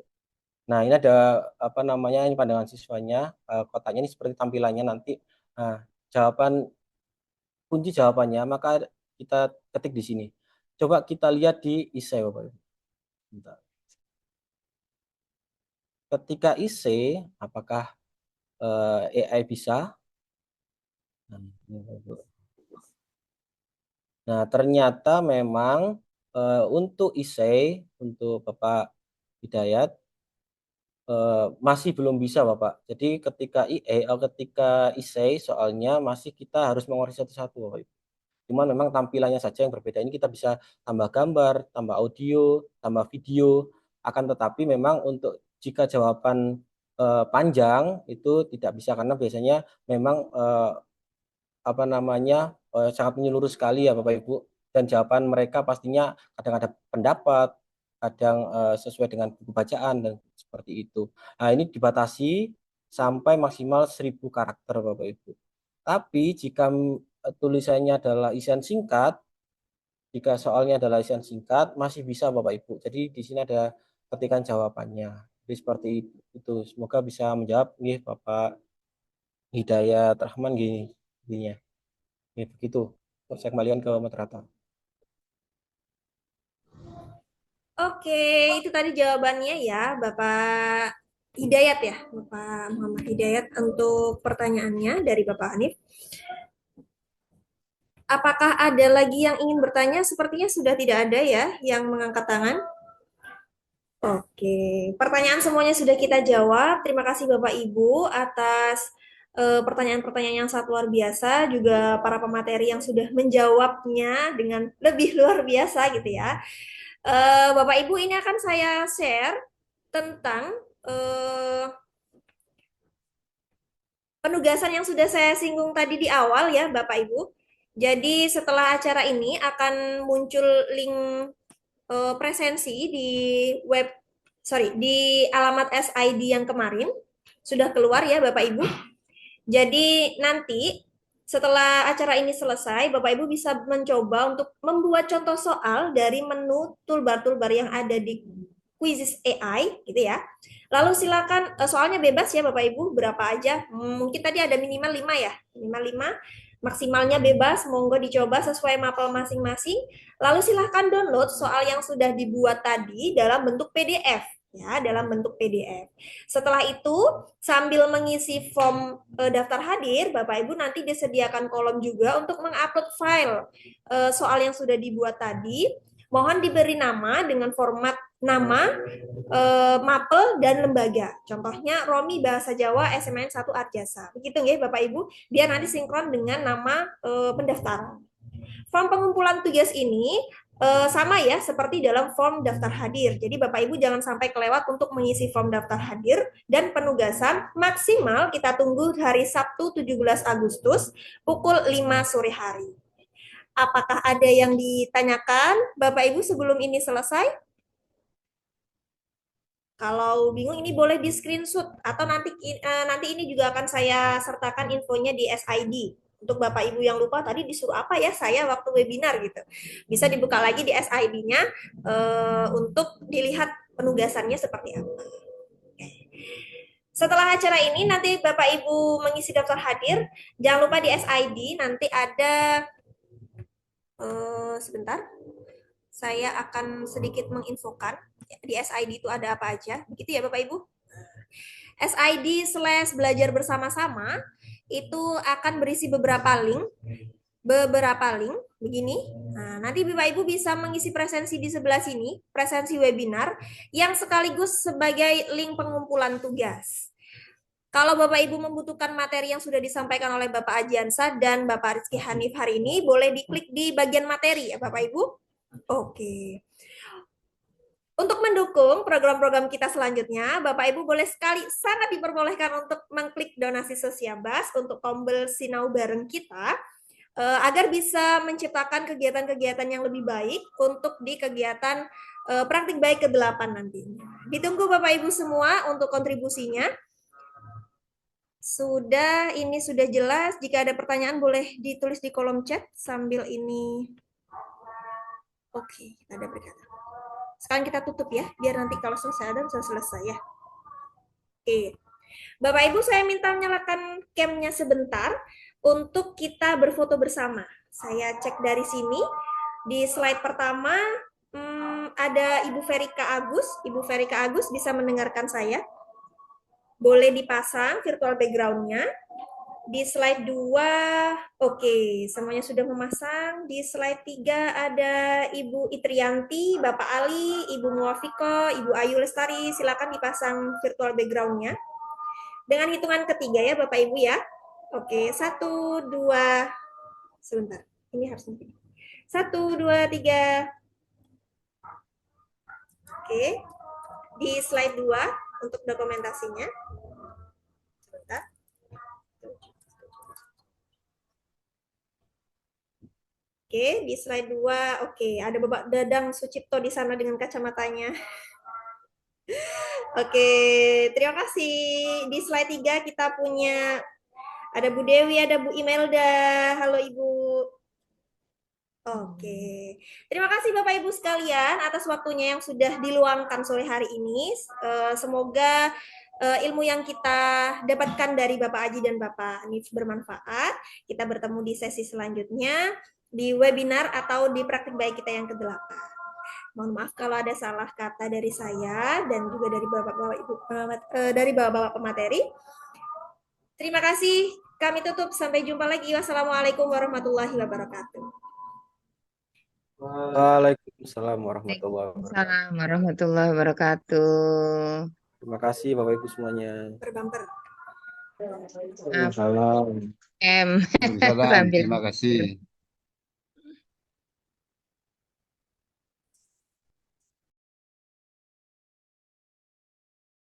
Nah, ini ada apa namanya, ini pandangan siswanya, kotaknya ini seperti tampilannya nanti. Nah, kunci jawabannya, maka kita ketik di sini. Coba kita lihat di essay Bapak Ibu. Bentar. Ketika essay, apakah AI bisa? Nah, ternyata memang untuk essay, untuk Bapak Hidayat, masih belum bisa Bapak. Jadi ketika essay soalnya masih kita harus mengoreksi satu-satu Bapak Ibu. Cuman memang tampilannya saja yang berbeda. Ini kita bisa tambah gambar, tambah audio, tambah video. Akan tetapi memang untuk jika jawaban panjang itu tidak bisa, karena biasanya memang sangat menyeluruh sekali ya Bapak Ibu, dan jawaban mereka pastinya kadang ada pendapat, kadang sesuai dengan buku bacaan dan seperti itu. Nah, ini dibatasi sampai maksimal 1.000 karakter Bapak Ibu. Tapi jika tulisannya adalah isian singkat, jika soalnya adalah isian singkat, masih bisa Bapak Ibu. Jadi di sini ada ketikan jawabannya. Jadi seperti itu. Semoga bisa menjawab nih Bapak Hidayat Rahman gini. Ya, begitu. Saya kembalikan ke moderator. Oke, itu tadi jawabannya ya, Bapak Hidayat ya, Bapak Muhammad Hidayat untuk pertanyaannya dari Bapak Hanif. Apakah ada lagi yang ingin bertanya? Sepertinya sudah tidak ada ya yang mengangkat tangan. Oke, pertanyaan semuanya sudah kita jawab. Terima kasih Bapak Ibu atas pertanyaan-pertanyaan yang sangat luar biasa, juga para pemateri yang sudah menjawabnya dengan lebih luar biasa gitu ya. Bapak Ibu, ini akan saya share tentang penugasan yang sudah saya singgung tadi di awal ya Bapak Ibu. Jadi setelah acara ini akan muncul link presensi di alamat SID yang kemarin sudah keluar ya Bapak Ibu. Jadi nanti setelah acara ini selesai, Bapak Ibu bisa mencoba untuk membuat contoh soal dari menu toolbar-toolbar yang ada di Quizzes AI gitu ya. Lalu silakan soalnya bebas ya Bapak Ibu, berapa aja. Mungkin tadi ada minimal 5 ya. Minimal 5, maksimalnya bebas, monggo dicoba sesuai mapel masing-masing. Lalu silahkan download soal yang sudah dibuat tadi dalam bentuk PDF ya, dalam bentuk PDF. Setelah itu sambil mengisi form daftar hadir, Bapak Ibu nanti disediakan kolom juga untuk mengupload file soal yang sudah dibuat tadi. Mohon diberi nama dengan format nama, mapel, dan lembaga. Contohnya Romi Bahasa Jawa SMN 1 Arjasa. Begitu ya Bapak Ibu, biar nanti sinkron dengan nama pendaftaran. Form pengumpulan tugas ini sama ya seperti dalam form daftar hadir. Jadi Bapak Ibu jangan sampai kelewat untuk mengisi form daftar hadir, dan penugasan maksimal kita tunggu hari Sabtu 17 Agustus pukul 5 sore hari. Apakah ada yang ditanyakan Bapak Ibu sebelum ini selesai? Kalau bingung ini boleh di screenshot atau nanti ini juga akan saya sertakan infonya di SID. Untuk Bapak Ibu yang lupa tadi disuruh apa ya saya waktu webinar gitu. Bisa dibuka lagi di SID-nya untuk dilihat penugasannya seperti apa. Setelah acara ini nanti Bapak Ibu mengisi daftar hadir, jangan lupa di SID nanti ada sebentar. Saya akan sedikit menginfokan di SID itu ada apa aja. Begitu ya Bapak Ibu. SID/belajar bersama-sama itu akan berisi beberapa link begini. Nah, nanti Bapak Ibu bisa mengisi presensi di sebelah sini, presensi webinar yang sekaligus sebagai link pengumpulan tugas. Kalau Bapak Ibu membutuhkan materi yang sudah disampaikan oleh Bapak Ajiansa dan Bapak Rizky Hanif hari ini, boleh diklik di bagian materi ya Bapak Ibu. Oke. Untuk mendukung program-program kita selanjutnya, Bapak Ibu boleh sangat diperbolehkan untuk mengklik donasi Sosiabas untuk tombol sinau bareng kita, agar bisa menciptakan kegiatan-kegiatan yang lebih baik untuk di kegiatan praktik baik ke-8 nantinya. Ditunggu Bapak Ibu semua untuk kontribusinya. Ini sudah jelas. Jika ada pertanyaan boleh ditulis di kolom chat sambil ini. Oke, kita ada berkata. Sekarang kita tutup ya, biar nanti kalau selesai ada bisa selesai ya. Oke. Bapak Ibu saya minta menyalakan cam-nya sebentar untuk kita berfoto bersama. Saya cek dari sini. Di slide pertama ada Ibu Verika Agus. Ibu Verika Agus bisa mendengarkan saya? Boleh dipasang virtual background-nya. Di slide 2, oke, semuanya sudah memasang. Di slide 3 ada Ibu Itrianti, Bapak Ali, Ibu Muwafiko, Ibu Ayu Lestari. Silakan dipasang virtual background-nya. Dengan hitungan ketiga ya Bapak Ibu ya. Oke, 1, 2, sebentar. Ini harus 1, 2, 3. Oke. Di slide 2 untuk dokumentasinya. Sebentar. Oke, di slide 2. Oke, ada Bapak Dadang Sucipto di sana dengan kacamatanya. Oke, terima kasih. Di slide 3 kita punya ada Bu Dewi, ada Bu Imelda. Halo Ibu. Oke, terima kasih Bapak Ibu sekalian atas waktunya yang sudah diluangkan sore hari ini. Semoga ilmu yang kita dapatkan dari Bapak Aji dan Bapak Nif bermanfaat. Kita bertemu di sesi selanjutnya di webinar atau di praktik baik kita yang ke-8. Mohon maaf kalau ada salah kata dari saya dan juga dari Bapak-bapak Ibu dari Bapak-bapak pemateri. Terima kasih. Kami tutup. Sampai jumpa lagi. Wassalamualaikum warahmatullahi wabarakatuh. Waalaikumsalam warahmatullahi wabarakatuh. Assalamualaikum warahmatullahi wabarakatuh. Terima kasih Bapak Ibu semuanya. Berbumper. Maaf, Salam. M. Waalaikumsalam. Sambil Terima kasih.